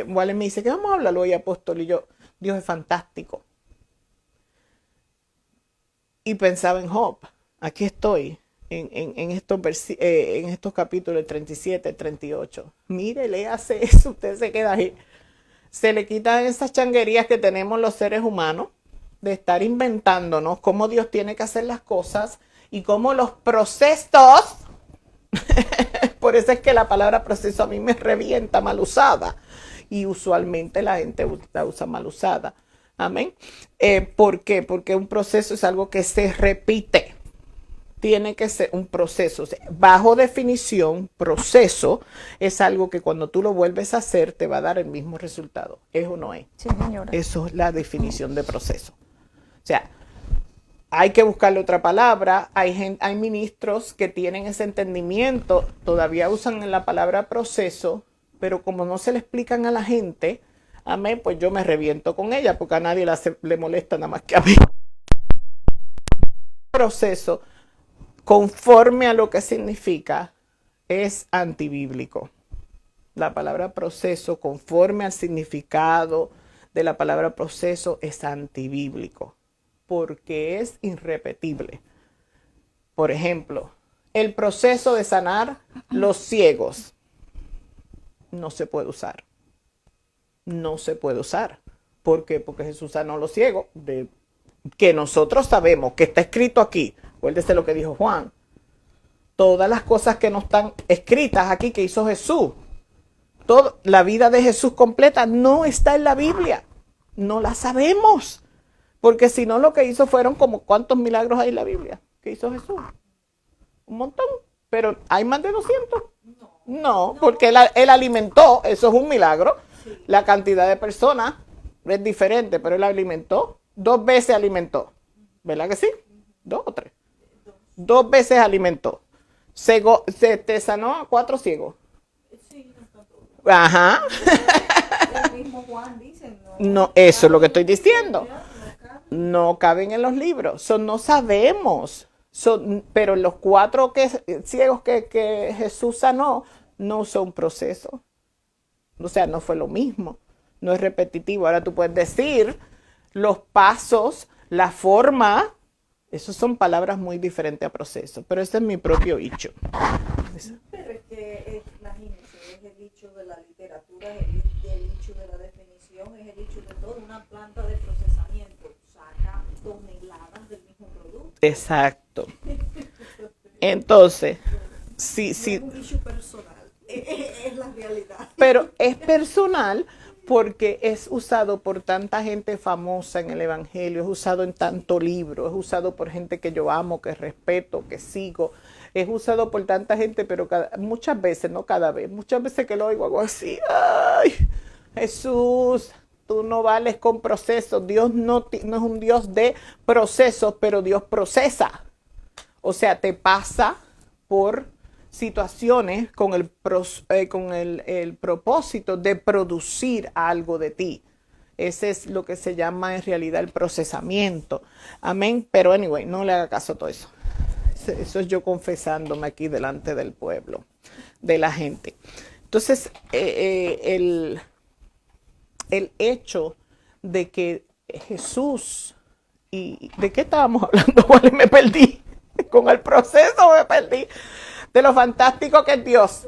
Wally me dice que vamos a hablarlo hoy, apóstol, y yo, Dios es fantástico. Y pensaba en Job. Aquí estoy, en estos capítulos 37, 38. Mire, léase eso, usted se queda ahí. Se le quitan esas changuerías que tenemos los seres humanos de estar inventándonos cómo Dios tiene que hacer las cosas y cómo los procesos, por eso es que la palabra proceso a mí me revienta mal usada y usualmente la gente la usa mal usada. Amén. ¿Por qué? Porque un proceso es algo que se repite. Tiene que ser un proceso. O sea, bajo definición, proceso es algo que cuando tú lo vuelves a hacer te va a dar el mismo resultado. ¿Es o no es? Sí, señora. Eso es la definición de proceso. O sea, hay que buscarle otra palabra. Hay ministros que tienen ese entendimiento, todavía usan la palabra proceso, pero como no se le explican a la gente, amén, pues yo me reviento con ella, porque a nadie le molesta nada más que a mí. Proceso, conforme a lo que significa, es antibíblico. La palabra proceso, conforme al significado de la palabra proceso, es antibíblico, porque es irrepetible. Por ejemplo, el proceso de sanar los ciegos no se puede usar. No se puede usar. ¿Por qué? Porque Jesús sanó a los ciegos, que nosotros sabemos que está escrito aquí. Acuérdese lo que dijo Juan. Todas las cosas que no están escritas aquí que hizo Jesús, toda la vida de Jesús completa no está en la Biblia. No la sabemos. Porque si no, lo que hizo fueron como ¿cuántos milagros hay en la Biblia que hizo Jesús? Un montón. Pero ¿hay más de 200? No, porque él alimentó, eso es un milagro. Sí. La cantidad de personas es diferente, pero él alimentó. 2 veces alimentó. ¿Verdad que sí? 2 o 3. 2 veces alimentó. Te sanó a 4 ciegos. Sí, no está todo. Ajá. El mismo Juan dice, no, eso es lo que estoy diciendo. No caben en los libros. No sabemos. Pero los 4 ciegos que Jesús sanó no usó un proceso. O sea, no fue lo mismo. No es repetitivo. Ahora tú puedes decir los pasos, la forma. Esas son palabras muy diferentes a proceso. Pero ese es mi propio dicho. Pero es que imagínense, es el dicho de la literatura, es el dicho de la definición, es el dicho de todo. Una planta de procesamiento saca toneladas del mismo producto. Exacto. Entonces, sí. No es un dicho personal, es la realidad. Pero es personal porque es usado por tanta gente famosa en el Evangelio, es usado en tanto libro, es usado por gente que yo amo, que respeto, que sigo, es usado por tanta gente, pero muchas veces, no cada vez, muchas veces que lo oigo hago así, ay, Jesús, tú no vales con procesos, Dios no es un Dios de procesos, pero Dios procesa, o sea, te pasa por situaciones con el propósito de producir algo de ti. Ese es lo que se llama en realidad el procesamiento. Amén. Pero anyway, no le haga caso a todo eso. Eso es yo confesándome aquí delante del pueblo, de la gente. Entonces, el hecho de que Jesús, ¿y de qué estábamos hablando? Vale, me perdí. Con el proceso me perdí. De lo fantástico que es Dios.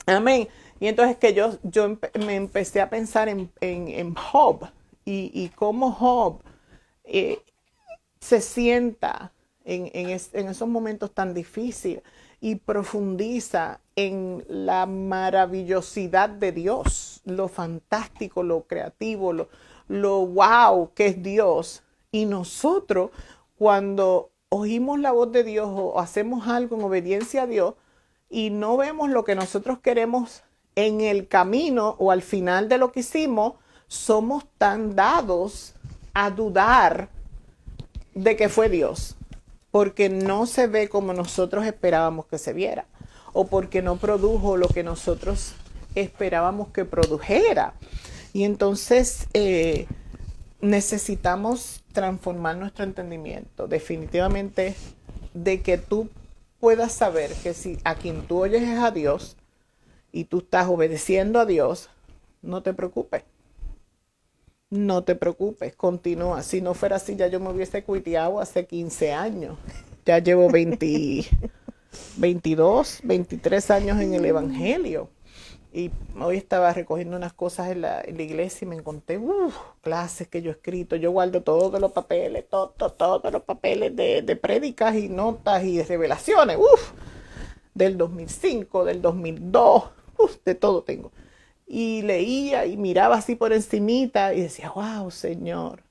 Amén. Y entonces que yo me empecé a pensar en Job y cómo Job se sienta en esos momentos tan difíciles y profundiza en la maravillosidad de Dios, lo fantástico, lo creativo, lo wow que es Dios. Y nosotros cuando oímos la voz de Dios o hacemos algo en obediencia a Dios y no vemos lo que nosotros queremos en el camino o al final de lo que hicimos, somos tan dados a dudar de que fue Dios, porque no se ve como nosotros esperábamos que se viera o porque no produjo lo que nosotros esperábamos que produjera. Y entonces necesitamos transformar nuestro entendimiento definitivamente de que tú puedas saber que si a quien tú oyes es a Dios y tú estás obedeciendo a Dios, no te preocupes. No te preocupes, continúa. Si no fuera así, ya yo me hubiese cuiteado hace 15 años. Ya llevo 22, 23 años en el Evangelio. Y hoy estaba recogiendo unas cosas en la iglesia y me encontré clases que yo he escrito. Yo guardo todos los papeles, todos los papeles de prédicas y notas y de revelaciones. Del 2005, del 2002, de todo tengo. Y leía y miraba así por encimita y decía, wow, Señor.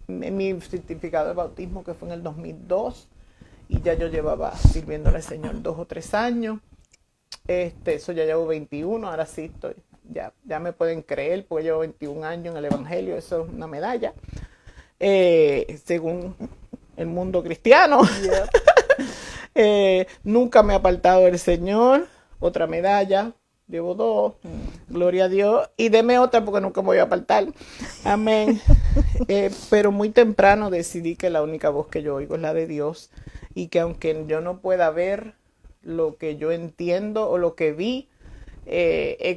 Mi certificado de bautismo que fue en el 2002 y ya yo llevaba sirviéndole al Señor 2 o 3 años. Eso ya llevo 21, ahora sí estoy, ya me pueden creer, porque llevo 21 años en el Evangelio, eso es una medalla, según el mundo cristiano. Nunca me he apartado del Señor, otra medalla, llevo 2, gloria a Dios, y deme otra porque nunca me voy a apartar, amén. Pero muy temprano decidí que la única voz que yo oigo es la de Dios, y que aunque yo no pueda ver lo que yo entiendo o lo que vi,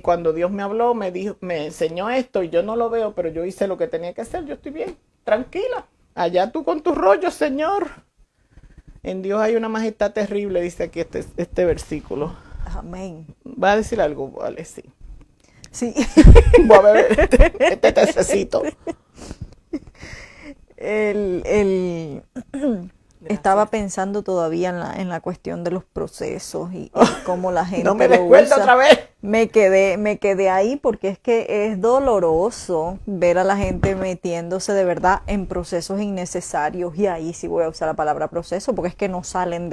cuando Dios me habló, me enseñó esto y yo no lo veo, pero yo hice lo que tenía que hacer, yo estoy bien, tranquila, allá tú con tus rollos, Señor. En Dios hay una majestad terrible, dice aquí este versículo. Amén. ¿Va a decir algo? Vale, sí. Sí. Voy a beber este tececito. Estaba pensando todavía en la cuestión de los procesos y cómo la gente No me lo descuento usa. otra vez. Me quedé ahí porque es que es doloroso ver a la gente metiéndose de verdad en procesos innecesarios, y ahí sí voy a usar la palabra proceso porque es que no salen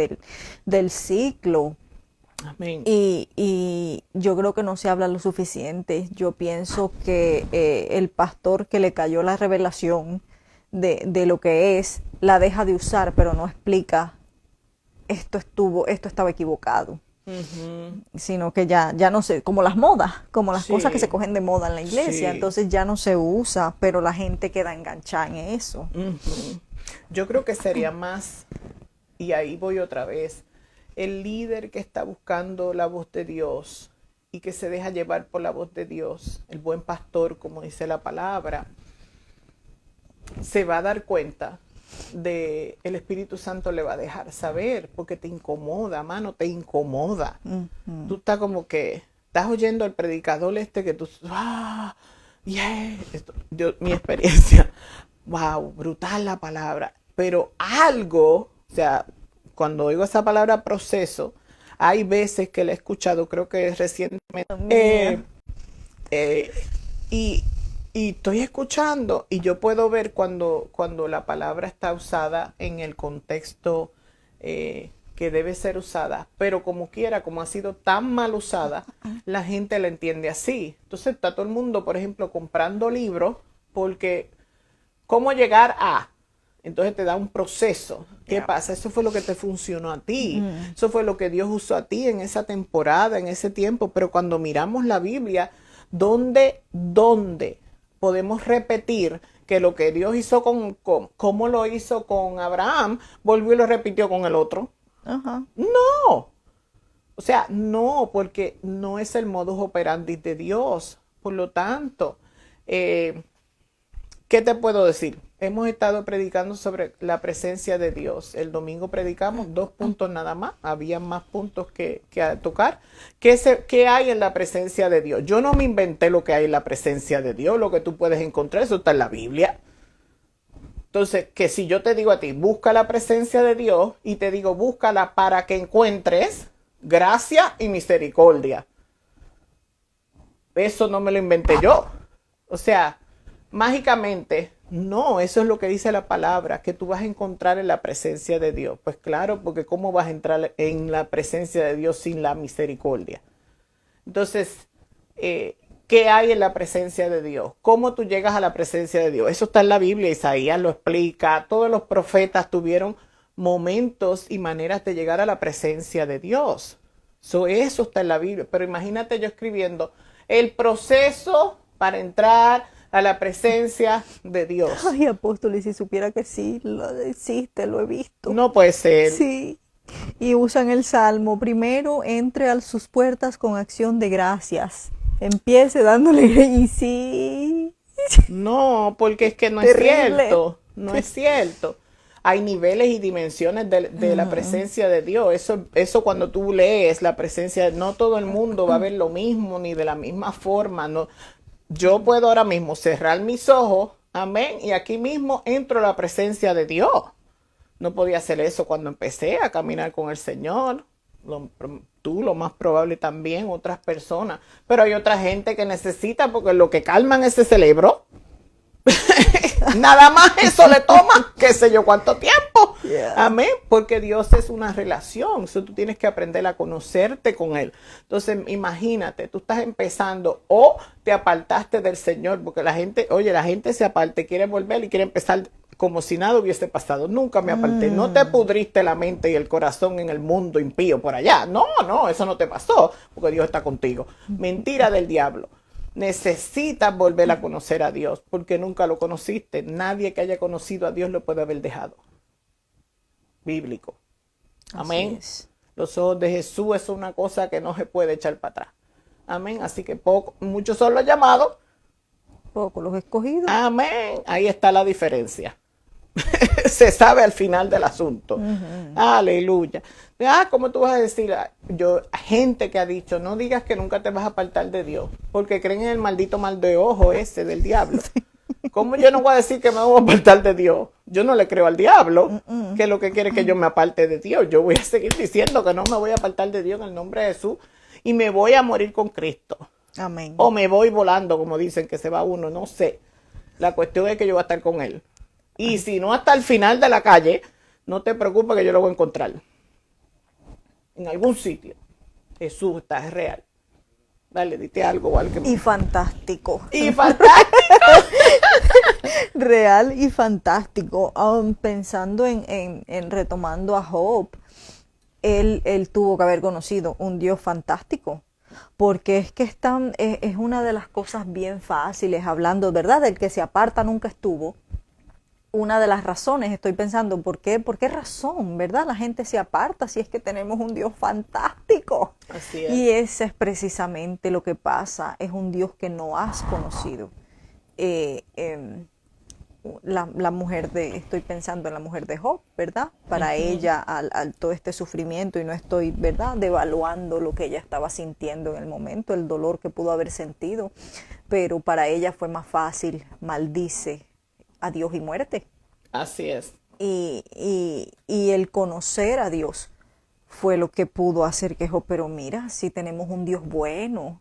del ciclo. Amén. Y yo creo que no se habla lo suficiente. Yo pienso que el pastor que le cayó la revelación de lo que es, la deja de usar, pero no explica esto estaba equivocado. Sino que ya no sé, como las modas, como las Sí. cosas que se cogen de moda en la iglesia, Sí. entonces ya no se usa, pero la gente queda enganchada en eso. Yo creo que sería más, y ahí voy otra vez, el líder que está buscando la voz de Dios y que se deja llevar por la voz de Dios, el buen pastor, como dice la palabra, se va a dar cuenta de el Espíritu Santo le va a dejar saber, porque te incomoda, mano, te incomoda. Tú estás como que estás oyendo al predicador que tú, mi experiencia, wow, brutal la palabra, pero algo, o sea, cuando oigo esa palabra proceso, hay veces que la he escuchado, creo que recientemente, y estoy escuchando y yo puedo ver cuando la palabra está usada en el contexto que debe ser usada, pero como quiera, como ha sido tan mal usada, la gente la entiende así. Entonces está todo el mundo, por ejemplo, comprando libros porque ¿cómo llegar a? Entonces te da un proceso. ¿Qué pasa? Eso fue lo que te funcionó a ti. Eso fue lo que Dios usó a ti en esa temporada, en ese tiempo. Pero cuando miramos la Biblia, ¿dónde podemos repetir que lo que Dios hizo cómo lo hizo con Abraham, volvió y lo repitió con el otro? Ajá. No. O sea, no, porque no es el modus operandi de Dios. Por lo tanto, ¿qué te puedo decir? Hemos estado predicando sobre la presencia de Dios. El domingo predicamos 2 puntos nada más. Había más puntos que tocar. ¿Qué hay en la presencia de Dios? Yo no me inventé lo que hay en la presencia de Dios. Lo que tú puedes encontrar, eso está en la Biblia. Entonces, que si yo te digo a ti, busca la presencia de Dios, y te digo, búscala para que encuentres gracia y misericordia. Eso no me lo inventé yo. O sea, mágicamente, no, eso es lo que dice la palabra, que tú vas a encontrar en la presencia de Dios. Pues claro, porque ¿cómo vas a entrar en la presencia de Dios sin la misericordia? Entonces, ¿qué hay en la presencia de Dios? ¿Cómo tú llegas a la presencia de Dios? Eso está en la Biblia, Isaías lo explica, todos los profetas tuvieron momentos y maneras de llegar a la presencia de Dios. Eso está en la Biblia, pero imagínate yo escribiendo el proceso para entrar a la presencia de Dios. Ay, apóstol, y si supiera que sí, lo existe, lo he visto. No puede ser. Sí. Y usan el salmo: primero entre a sus puertas con acción de gracias. Empiece dándole, y sí. No, porque es que no Terrible. es cierto. No es cierto. Hay niveles y dimensiones de la presencia de Dios. Eso cuando tú lees la presencia, no todo el mundo va a ver lo mismo ni de la misma forma. No. Yo puedo ahora mismo cerrar mis ojos, amén, y aquí mismo entro a la presencia de Dios. No podía hacer eso cuando empecé a caminar con el Señor. Tú, lo más probable también, otras personas. Pero hay otra gente que necesita, porque lo que calman ese cerebro, nada más eso le toma, qué sé yo, cuánto tiempo. Yeah. Amén. Porque Dios es una relación. Tú tienes que aprender a conocerte con Él. Entonces, imagínate, tú estás empezando o te apartaste del Señor, porque la gente se aparta, quiere volver y quiere empezar como si nada hubiese pasado. Nunca me aparté. No te pudriste la mente y el corazón en el mundo impío por allá. No, eso no te pasó, porque Dios está contigo. Mentira del diablo. Necesitas volver a conocer a Dios, porque nunca lo conociste. Nadie que haya conocido a Dios lo puede haber dejado. Bíblico. Amén. Los ojos de Jesús es una cosa que no se puede echar para atrás. Amén. Así que muchos son los llamados. Pocos los escogidos. Amén. Ahí está la diferencia. se sabe al final del asunto. Aleluya. ¿Cómo tú vas a decir? Gente que ha dicho, no digas que nunca te vas a apartar de Dios, porque creen en el maldito mal de ojo ese del diablo. ¿Cómo yo no voy a decir que me voy a apartar de Dios? Yo no le creo al diablo, que lo que quiere es que yo me aparte de Dios. Yo voy a seguir diciendo que no me voy a apartar de Dios en el nombre de Jesús y me voy a morir con Cristo. Amén. O me voy volando, como dicen que se va uno, no sé. La cuestión es que yo voy a estar con Él. Y si no hasta el final de la calle, no te preocupes que yo lo voy a encontrar. En algún sitio. Jesús está, es real. Dale, dite algo. Y fantástico. Y fantástico. Real y fantástico. Pensando en retomando a Job, él tuvo que haber conocido un Dios fantástico. Porque es que es una de las cosas bien fáciles, hablando, ¿verdad? Del que se aparta nunca estuvo. Una de las razones, estoy pensando, ¿por qué razón, verdad? La gente se aparta si es que tenemos un Dios fantástico. Así es. Y ese es precisamente lo que pasa, es un Dios que no has conocido. La mujer estoy pensando en la mujer de Job, ¿verdad? Para ella, al todo este sufrimiento, y no estoy, ¿verdad?, devaluando lo que ella estaba sintiendo en el momento, el dolor que pudo haber sentido, pero para ella fue más fácil, maldice a Dios y muerte. Así es. Y el conocer a Dios fue lo que pudo hacer que Job, pero mira, si tenemos un Dios bueno.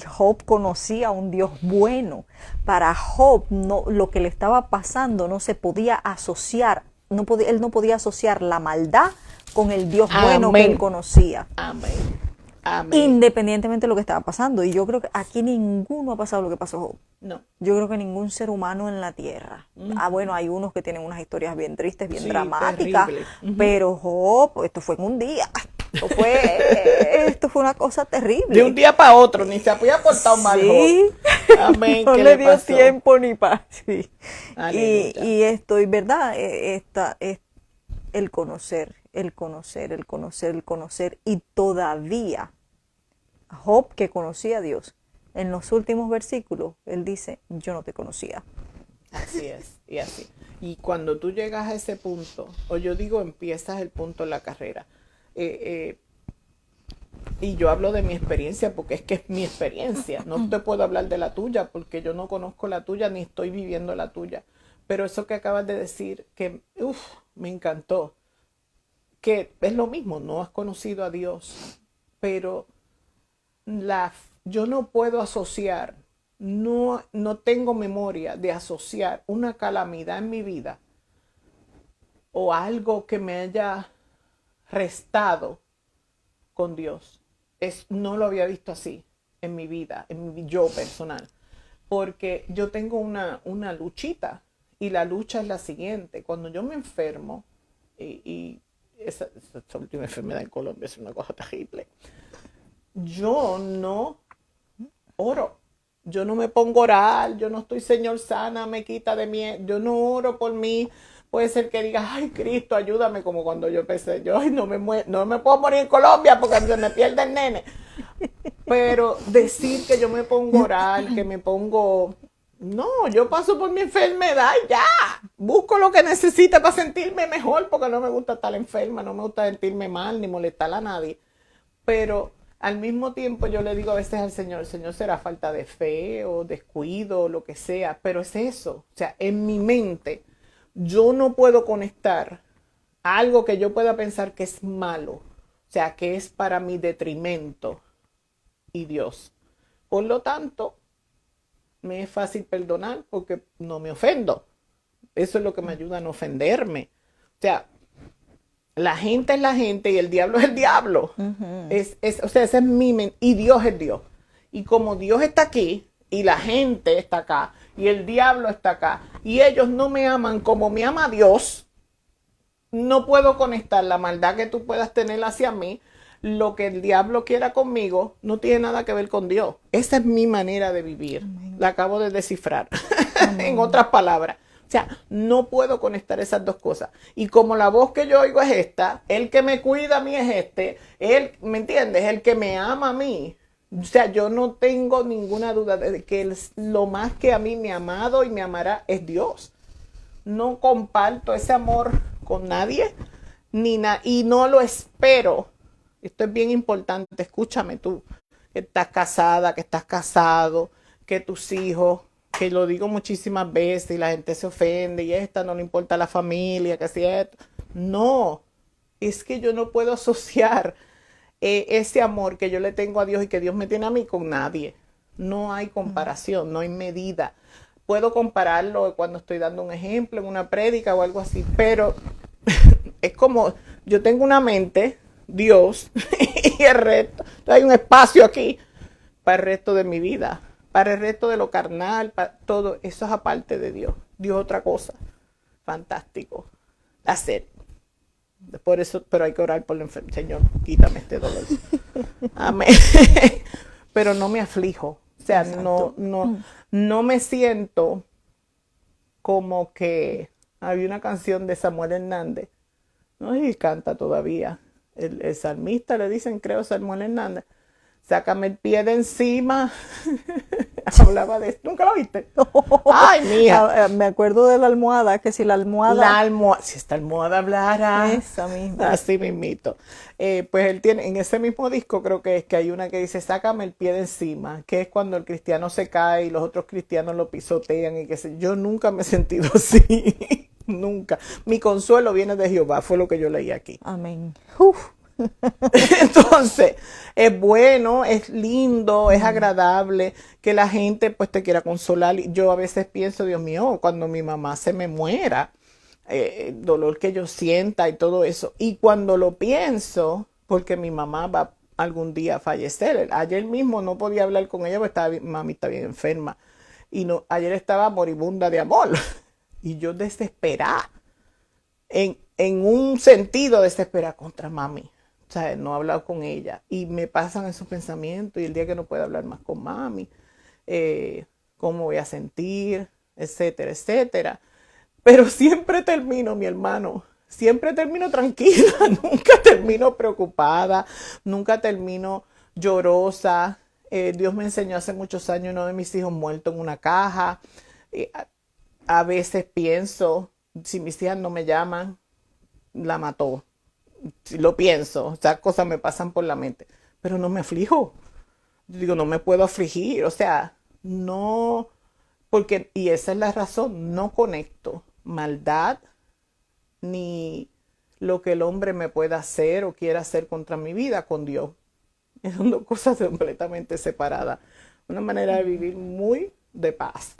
Job conocía a un Dios bueno. Para Job lo que le estaba pasando no se podía asociar, él no podía asociar la maldad con el Dios bueno que él conocía. Amén. Amén. Independientemente de lo que estaba pasando. Y yo creo que aquí ninguno ha pasado lo que pasó Job. No. Yo creo que ningún ser humano en la tierra. Bueno, hay unos que tienen unas historias bien tristes, bien dramáticas, pero Job, esto fue en un día. Esto fue una cosa terrible. De un día para otro, ni se había portado mal Job. Amén. No le dio tiempo ni paz. Sí. Y esto, y verdad, el conocer, y todavía Job, que conocía a Dios, en los últimos versículos, él dice, yo no te conocía. Así es, y así. Y cuando tú llegas a ese punto, o yo digo, empiezas el punto en la carrera, y yo hablo de mi experiencia porque es que es mi experiencia, no te puedo hablar de la tuya porque yo no conozco la tuya ni estoy viviendo la tuya, pero eso que acabas de decir, que me encantó, que es lo mismo, no has conocido a Dios, pero yo no puedo asociar, no tengo memoria de asociar una calamidad en mi vida o algo que me haya restado con Dios. No lo había visto así en mi vida, en mi yo personal, porque yo tengo una luchita, y la lucha es la siguiente: cuando yo me enfermo, y esa última enfermedad en Colombia es una cosa terrible, yo no oro, yo no me pongo a orar, yo no estoy, Señor, sana, me quita de mí, yo no oro por mí. Puede ser que digas, ay, Cristo, ayúdame, como cuando yo pensé, no me puedo morir en Colombia porque se me pierde el nene. Pero decir que yo me pongo a orar, que me pongo... No, yo paso por mi enfermedad y ya. Busco lo que necesite para sentirme mejor, porque no me gusta estar enferma, no me gusta sentirme mal ni molestar a nadie. Pero al mismo tiempo yo le digo a veces al Señor, será falta de fe o descuido o lo que sea, pero es eso. O sea, en mi mente yo no puedo conectar algo que yo pueda pensar que es malo, o sea, que es para mi detrimento, y Dios. Por lo tanto, me es fácil perdonar porque no me ofendo. Eso es lo que me ayuda a no ofenderme. O sea, la gente es la gente y el diablo es el diablo. O sea, ese es mi mente, y Dios es Dios. Y como Dios está aquí y la gente está acá y el diablo está acá y ellos no me aman como me ama Dios, no puedo conectar la maldad que tú puedas tener hacia mí. Lo que el diablo quiera conmigo no tiene nada que ver con Dios. Esa es mi manera de vivir. Amén. La acabo de descifrar. En otras palabras. O sea, no puedo conectar esas dos cosas. Y como la voz que yo oigo es esta, el que me cuida a mí es este, él, ¿me entiendes? El que me ama a mí. O sea, yo no tengo ninguna duda de que lo más que a mí me ha amado y me amará es Dios. no comparto ese amor con nadie, y no lo espero. Esto es bien importante, escúchame tú, que estás casada, que estás casado, que tus hijos, que lo digo muchísimas veces y la gente se ofende y esta no le importa la familia, que si esto. No, es que yo no puedo asociar ese amor que yo le tengo a Dios y que Dios me tiene a mí con nadie. No hay comparación, no hay medida. Puedo compararlo cuando estoy dando un ejemplo en una prédica o algo así, pero es como yo tengo una mente, Dios, y el resto. Hay un espacio aquí para el resto de mi vida, para el resto de lo carnal, para todo. Eso es aparte de Dios. Dios otra cosa. Fantástico. Hacer. Por eso, pero hay que orar por la enfermedad. Señor, quítame este dolor. Amén. Pero no me aflijo. O sea, no me siento como que había una canción de Samuel Hernández. No sé si canta todavía. El salmista le dicen, creo, Samuel Hernández. Sácame el pie de encima. Hablaba de esto. ¿Nunca lo viste? Ay, mija. Me acuerdo de la almohada, que si la almohada... Si esta almohada hablara. Esa misma. Así mismito. Pues él tiene, en ese mismo disco creo que es que hay una que dice, sácame el pie de encima, que es cuando el cristiano se cae y los otros cristianos lo pisotean y que sé. Yo nunca me he sentido así. Nunca. Mi consuelo viene de Jehová, fue lo que yo leí aquí. Amén. Entonces, es bueno, es lindo, es agradable que la gente pues te quiera consolar. Yo a veces pienso, Dios mío, cuando mi mamá se me muera, el dolor que yo sienta y todo eso. Y cuando lo pienso, porque mi mamá va algún día a fallecer. Ayer mismo no podía hablar con ella porque mami está bien enferma. Y no, ayer estaba moribunda de amor. Y yo desesperada. En un sentido desesperada contra mami. O sea, no he hablado con ella y me pasan esos pensamientos y el día que no pueda hablar más con mami, cómo voy a sentir, etcétera, etcétera. Pero siempre termino, mi hermano, siempre termino tranquila, nunca termino preocupada, nunca termino llorosa. Dios me enseñó hace muchos años uno de mis hijos muerto en una caja. A veces pienso, si mis hijas no me llaman, la mató. Si lo pienso, esas cosas me pasan por la mente, pero no me aflijo. Digo, no me puedo afligir, o sea, no, porque, y esa es la razón, no conecto maldad ni lo que el hombre me pueda hacer o quiera hacer contra mi vida con Dios. Son dos cosas completamente separadas. Una manera de vivir muy de paz,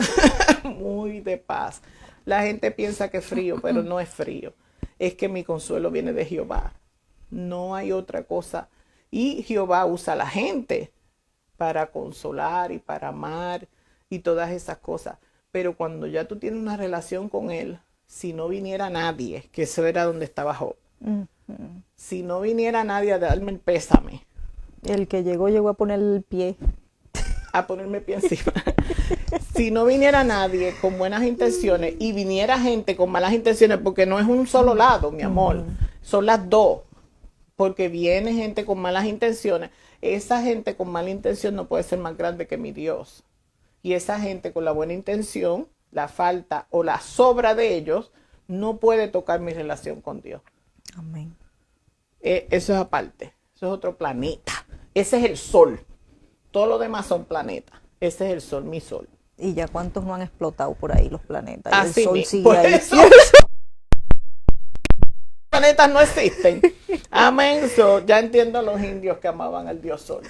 muy de paz. La gente piensa que es frío, pero no es frío. Es que mi consuelo viene de Jehová. No hay otra cosa. Y Jehová usa a la gente para consolar y para amar y todas esas cosas. Pero cuando ya tú tienes una relación con Él, si no viniera nadie, que eso era donde estaba Job, si no viniera nadie a darme el pésame. El que llegó a poner el pie. A ponerme pie encima. Si no viniera nadie con buenas intenciones y viniera gente con malas intenciones, porque no es un solo lado, mi amor, son las dos, porque viene gente con malas intenciones. Esa gente con mala intención no puede ser más grande que mi Dios. Y esa gente con la buena intención, la falta o la sobra de ellos, no puede tocar mi relación con Dios. Amén. Eso es aparte, eso es otro planeta. Ese es el sol. Todo lo demás son planetas. Ese es el sol, mi sol. Y ya cuántos no han explotado por ahí los planetas. Así el sol mismo. sigue Por ahí. eso, los planetas no existen. Amén. So, ya entiendo a los indios que amaban al dios sol.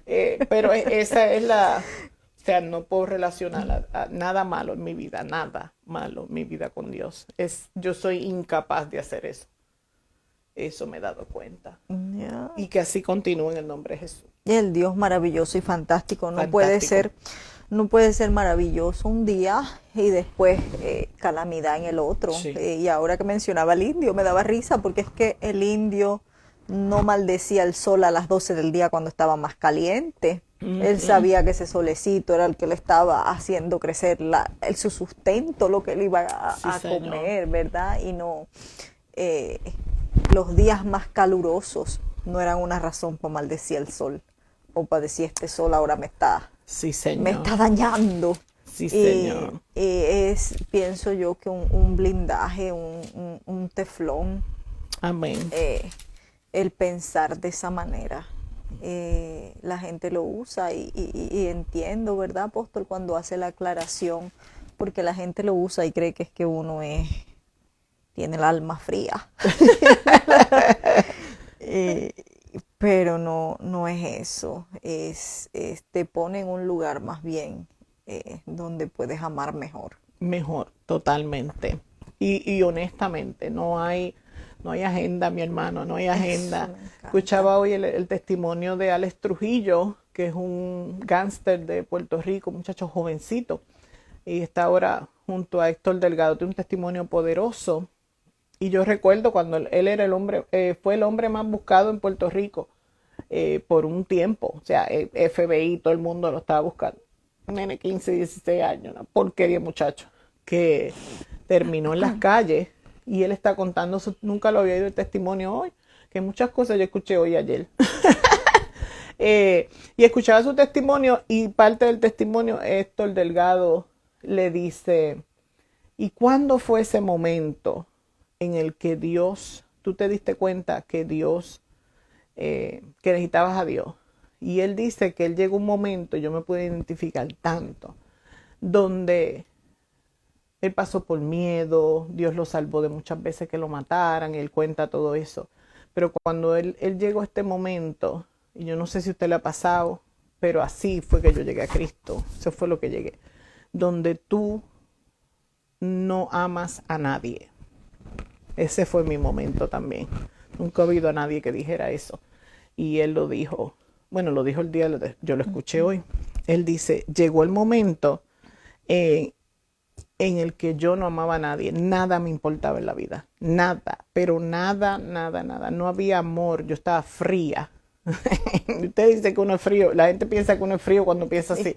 Pero esa es la... O sea, no puedo relacionar nada malo en mi vida. Nada malo en mi vida con Dios. Yo soy incapaz de hacer eso. Eso me he dado cuenta. Yeah. Y que así continúe en el nombre de Jesús. Y el Dios maravilloso y fantástico. No puede ser maravilloso un día y después calamidad en el otro. Sí. Y ahora que mencionaba el indio, me daba risa porque es que el indio no maldecía el sol a las 12 del día cuando estaba más caliente. Él sabía que ese solecito era el que le estaba haciendo crecer su sustento, lo que él iba a comer, ¿verdad? Y no... los días más calurosos no eran una razón para maldecir el sol o para decir este sol ahora me está dañando. Sí, Señor. Es, pienso yo, que un blindaje, un teflón, Amén. el pensar de esa manera. La gente lo usa y entiendo, ¿verdad, apóstol? Cuando hace la aclaración, porque la gente lo usa y cree que es que uno tiene el alma fría. Pero no es eso, te pone en un lugar más bien donde puedes amar mejor. Mejor, totalmente. Y honestamente, no hay agenda, mi hermano, no hay agenda. Escuchaba hoy el testimonio de Alex Trujillo, que es un gángster de Puerto Rico, un muchacho jovencito, y está ahora junto a Héctor Delgado. Tiene un testimonio poderoso. Y yo recuerdo cuando él era fue el hombre más buscado en Puerto Rico por un tiempo. O sea, el FBI, todo el mundo lo estaba buscando. Un nene 15, 16 años, una porquería muchacho, que terminó en las calles, y él está contando, nunca lo había oído el testimonio hoy, que muchas cosas yo escuché hoy y ayer. Y escuchaba su testimonio, y parte del testimonio, Héctor Delgado le dice, ¿y cuándo fue ese momento en el que tú te diste cuenta que que necesitabas a Dios? Y él dice que él llegó un momento, yo me pude identificar tanto, donde él pasó por miedo, Dios lo salvó de muchas veces que lo mataran, él cuenta todo eso. Pero cuando él llegó a este momento, y yo no sé si a usted le ha pasado, pero así fue que yo llegué a Cristo, eso fue lo que llegué, donde tú no amas a nadie. Ese fue mi momento también. Nunca he oído a nadie que dijera eso. Y él lo dijo. Bueno, lo dijo el día, yo lo escuché hoy. Él dice, llegó el momento en el que yo no amaba a nadie. Nada me importaba en la vida. Nada, pero nada, nada, nada. No había amor. Yo estaba fría. Usted dice que uno es frío. La gente piensa que uno es frío cuando piensa así.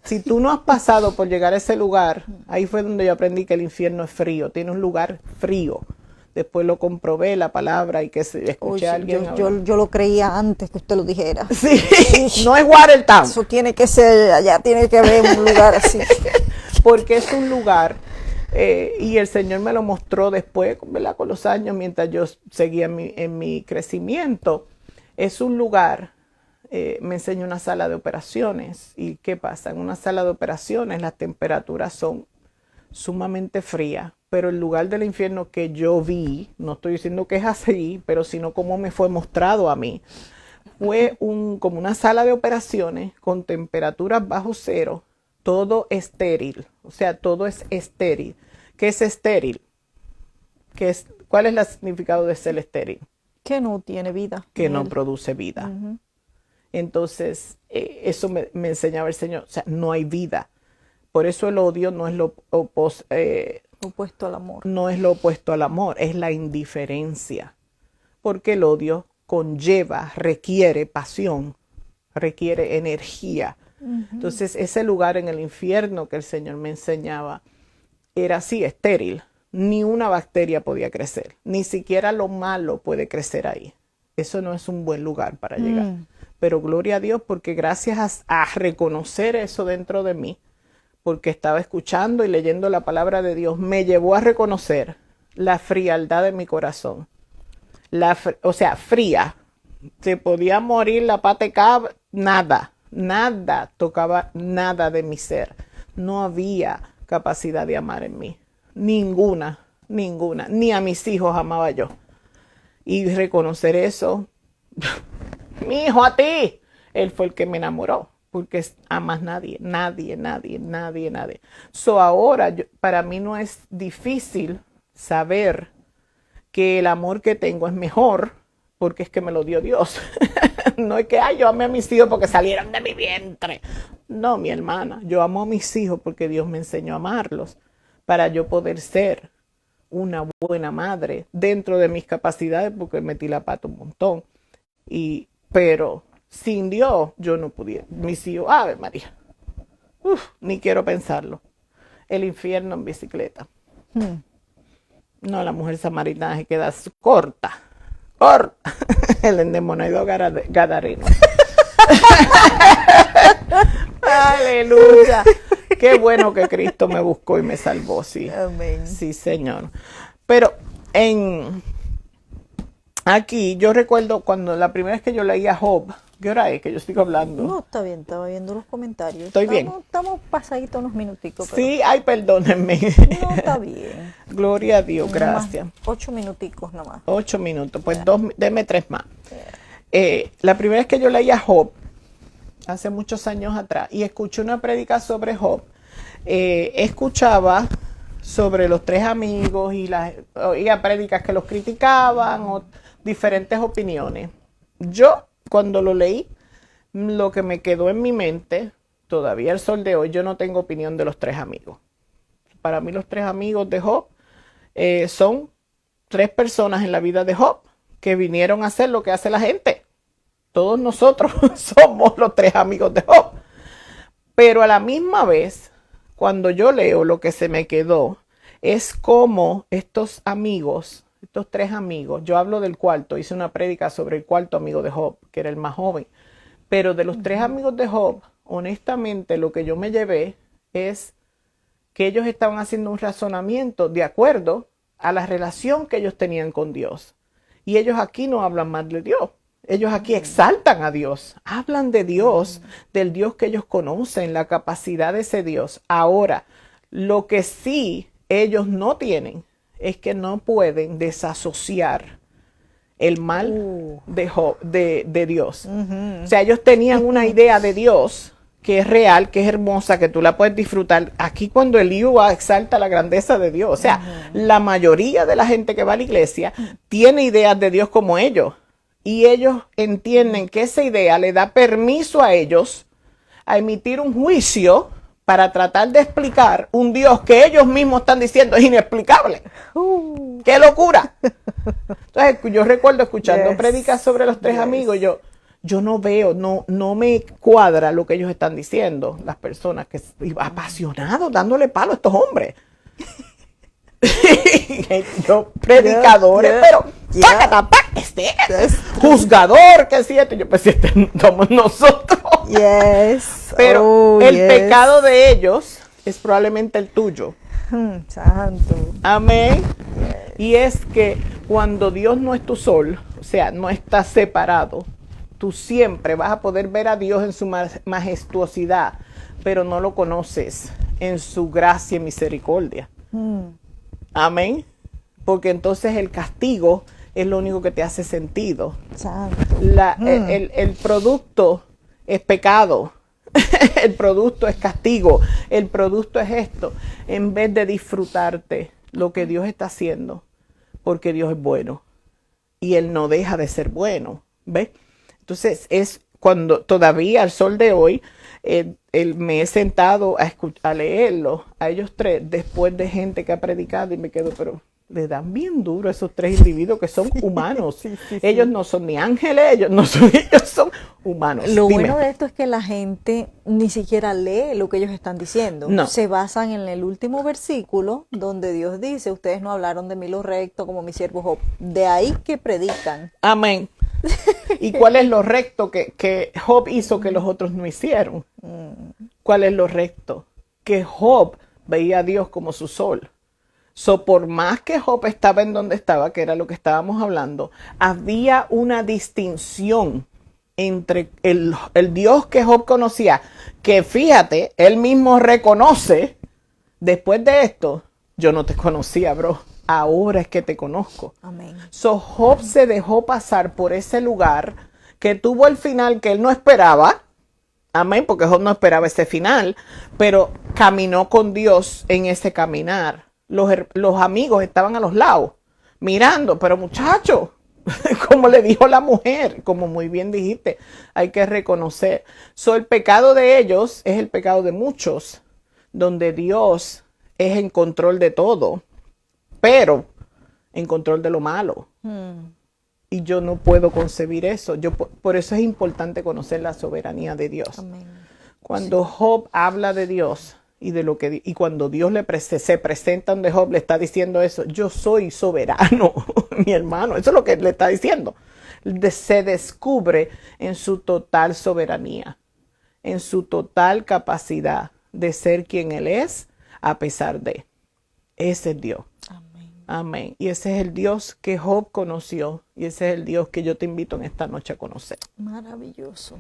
Si tú no has pasado por llegar a ese lugar, ahí fue donde yo aprendí que el infierno es frío. Tiene un lugar frío. Después lo comprobé, la palabra, y que escuché a alguien yo lo creía antes que usted lo dijera. Sí, no es Watertown. Eso tiene que ser, allá tiene que haber un lugar así. Porque es un lugar, y el Señor me lo mostró después, ¿verdad? Con los años, mientras yo seguía en mi crecimiento. Es un lugar, me enseñó una sala de operaciones. ¿Y qué pasa? En una sala de operaciones las temperaturas son sumamente frías, pero el lugar del infierno que yo vi, no estoy diciendo que es así, pero sino como me fue mostrado a mí, fue como una sala de operaciones con temperaturas bajo cero, todo estéril, o sea, todo es estéril. ¿Qué es estéril? ¿Cuál es el significado de ser estéril? Que no tiene vida. Que no produce vida. Uh-huh. Entonces, eso me enseñaba el Señor, o sea, no hay vida. Por eso el odio no es lo opuesto al amor. No es lo opuesto al amor, es la indiferencia. Porque el odio requiere pasión, requiere energía. Uh-huh. Entonces, ese lugar en el infierno que el Señor me enseñaba era así, estéril. Ni una bacteria podía crecer, ni siquiera lo malo puede crecer ahí. Eso no es un buen lugar para llegar. Pero gloria a Dios, porque gracias a reconocer eso dentro de mí, porque estaba escuchando y leyendo la palabra de Dios, me llevó a reconocer la frialdad de mi corazón. O sea, fría. Se podía morir la pata de cabra, nada tocaba nada de mi ser. No había capacidad de amar en mí. Ninguna. Ni a mis hijos amaba yo. Y reconocer eso, mi hijo, a ti. Él fue el que me enamoró. Porque amas nadie. So ahora, para mí no es difícil saber que el amor que tengo es mejor, porque es que me lo dio Dios. No es que yo amé a mis hijos porque salieron de mi vientre. No, mi hermana, yo amo a mis hijos porque Dios me enseñó a amarlos, para yo poder ser una buena madre dentro de mis capacidades, porque metí la pata un montón. Pero sin Dios, yo no pudiera. Mis hijos, Ave María. Ni quiero pensarlo. El infierno en bicicleta. No, la mujer samaritana se queda corta. El endemoniado gadareno. Aleluya. Qué bueno que Cristo me buscó y me salvó, sí. Amén. Sí, Señor. Pero aquí yo recuerdo cuando la primera vez que yo leía Job, ¿qué hora es que yo estoy hablando? No, está bien, estaba viendo los comentarios. Estoy bien. Estamos pasaditos unos minuticos. Pero Sí, ay, perdónenme. no, está bien. Gloria a Dios, Nomás gracias. 8 minuticos nomás. 8 minutos, pues deme 3 más. La primera vez que yo leía Job, hace muchos años atrás, y escuché una prédica sobre Job, escuchaba sobre los 3 amigos y oía prédicas que los criticaban o diferentes opiniones. Yo, cuando lo leí, lo que me quedó en mi mente, todavía el sol de hoy, yo no tengo opinión de los 3 amigos. Para mí los 3 amigos de Job son 3 personas en la vida de Job que vinieron a hacer lo que hace la gente. Todos nosotros somos los 3 amigos de Job. Pero a la misma vez, cuando yo leo, lo que se me quedó es como estos amigos, estos 3 amigos, yo hablo del cuarto, hice una prédica sobre el cuarto amigo de Job, que era el más joven. Pero de los 3 amigos de Job, honestamente, lo que yo me llevé es que ellos estaban haciendo un razonamiento de acuerdo a la relación que ellos tenían con Dios. Y ellos aquí no hablan mal de Dios. Ellos aquí exaltan a Dios, hablan de Dios, del Dios que ellos conocen, la capacidad de ese Dios. Ahora, lo que sí ellos no tienen es que no pueden desasociar el mal de Dios. O sea, ellos tenían una idea de Dios que es real, que es hermosa, que tú la puedes disfrutar. Aquí cuando Eliú exalta la grandeza de Dios. O sea, la mayoría de la gente que va a la iglesia tiene ideas de Dios como ellos. Y ellos entienden que esa idea le da permiso a ellos a emitir un juicio para tratar de explicar un Dios que ellos mismos están diciendo es inexplicable. ¡Qué locura! Entonces, yo recuerdo escuchando prédicas sobre los 3 amigos, yo no veo, no me cuadra lo que ellos están diciendo, las personas que apasionados, dándole palo a estos hombres. Yo, predicadores, pero juzgador, que si esto, yo pues somos nosotros. Pero el pecado de ellos es probablemente el tuyo. Santo. Amén. Y es que cuando Dios no es tu sol, o sea, no está separado, tú siempre vas a poder ver a Dios en su majestuosidad, pero no lo conoces en su gracia y misericordia. Amén. Porque entonces el castigo es lo único que te hace sentido. El producto es pecado. El producto es castigo. El producto es esto. En vez de disfrutarte lo que Dios está haciendo. Porque Dios es bueno. Y Él no deja de ser bueno. ¿Ves? Entonces es cuando todavía al sol de hoy me he sentado a leerlo a ellos 3 después de gente que ha predicado y me quedo, pero le dan bien duro a esos 3 individuos que son humanos. Ellos no son ni ángeles, ellos son humanos. Lo bueno de esto es que la gente ni siquiera lee lo que ellos están diciendo. No. Se basan en el último versículo donde Dios dice, ustedes no hablaron de mí lo recto como mi siervo Job. De ahí que predican. Amén. ¿Y cuál es lo recto que Job hizo que los otros no hicieron? ¿Cuál es lo recto? Que Job veía a Dios como su sol. Por más que Job estaba en donde estaba, que era lo que estábamos hablando, había una distinción entre el Dios que Job conocía, que fíjate, él mismo reconoce, después de esto, yo no te conocía, bro. Ahora es que te conozco. Amén. Job se dejó pasar por ese lugar que tuvo el final que él no esperaba. Amén, porque Job no esperaba ese final, pero caminó con Dios en ese caminar. Los amigos estaban a los lados, mirando, pero muchacho, como le dijo la mujer, como muy bien dijiste, hay que reconocer. El pecado de ellos es el pecado de muchos, donde Dios es en control de todo. Pero en control de lo malo. Y yo no puedo concebir eso. Por eso es importante conocer la soberanía de Dios. Amén. Cuando Job habla de Dios y cuando Dios se presenta donde Job le está diciendo eso, yo soy soberano, mi hermano. Eso es lo que le está diciendo. Se descubre en su total soberanía, en su total capacidad de ser quien Él es a pesar de. Ese es Dios. Amén. Amén. Y ese es el Dios que Job conoció. Y ese es el Dios que yo te invito en esta noche a conocer. Maravilloso.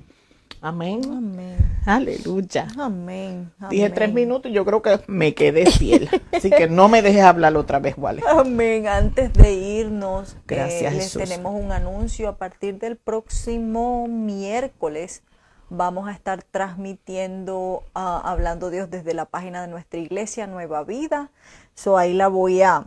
Amén. Amén. Aleluya. Amén. Dije Amén. 3 minutos y yo creo que me quedé fiel. Así que no me dejes hablar otra vez, Wale. Amén. Antes de irnos, Gracias, les Jesús. tenemos un anuncio. A partir del próximo miércoles vamos a estar transmitiendo Hablando Dios desde la página de nuestra iglesia Nueva Vida. Ahí la voy a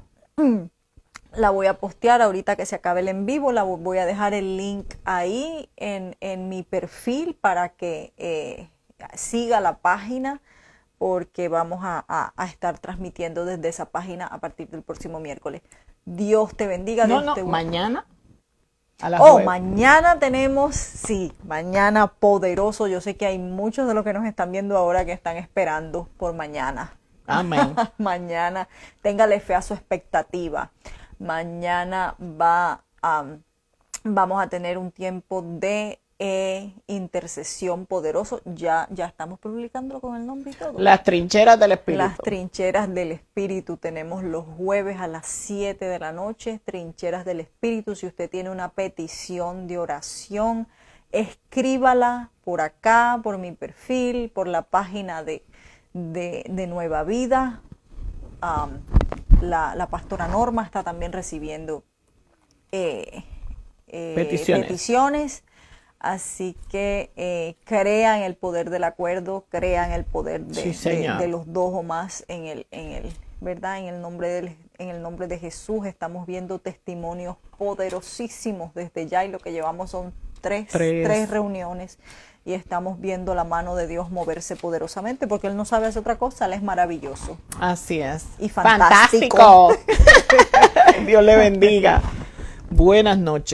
postear ahorita que se acabe el en vivo. Voy a dejar el link ahí en mi perfil para que siga la página, porque vamos a estar transmitiendo desde esa página a partir del próximo miércoles. Dios te bendiga. Dios te mañana a las 9. Mañana mañana poderoso. Yo sé que hay muchos de los que nos están viendo ahora que están esperando por mañana. Amén. Mañana, téngale fe a su expectativa. Mañana vamos a tener un tiempo de intercesión poderoso. Ya estamos publicándolo con el nombre y todo. Las trincheras del Espíritu. Las trincheras del Espíritu. Tenemos los jueves a las 7 de la noche, trincheras del Espíritu. Si usted tiene una petición de oración, escríbala por acá, por mi perfil, por la página de Nueva Vida. La pastora Norma está también recibiendo peticiones. Así que crean el poder del acuerdo, crean el poder de los dos o más ¿verdad? En el nombre de Jesús. Estamos viendo testimonios poderosísimos desde ya, y lo que llevamos son tres reuniones, y estamos viendo la mano de Dios moverse poderosamente, porque Él no sabe hacer otra cosa. Él es maravilloso. Así es. Y fantástico. Dios le bendiga. Buenas noches.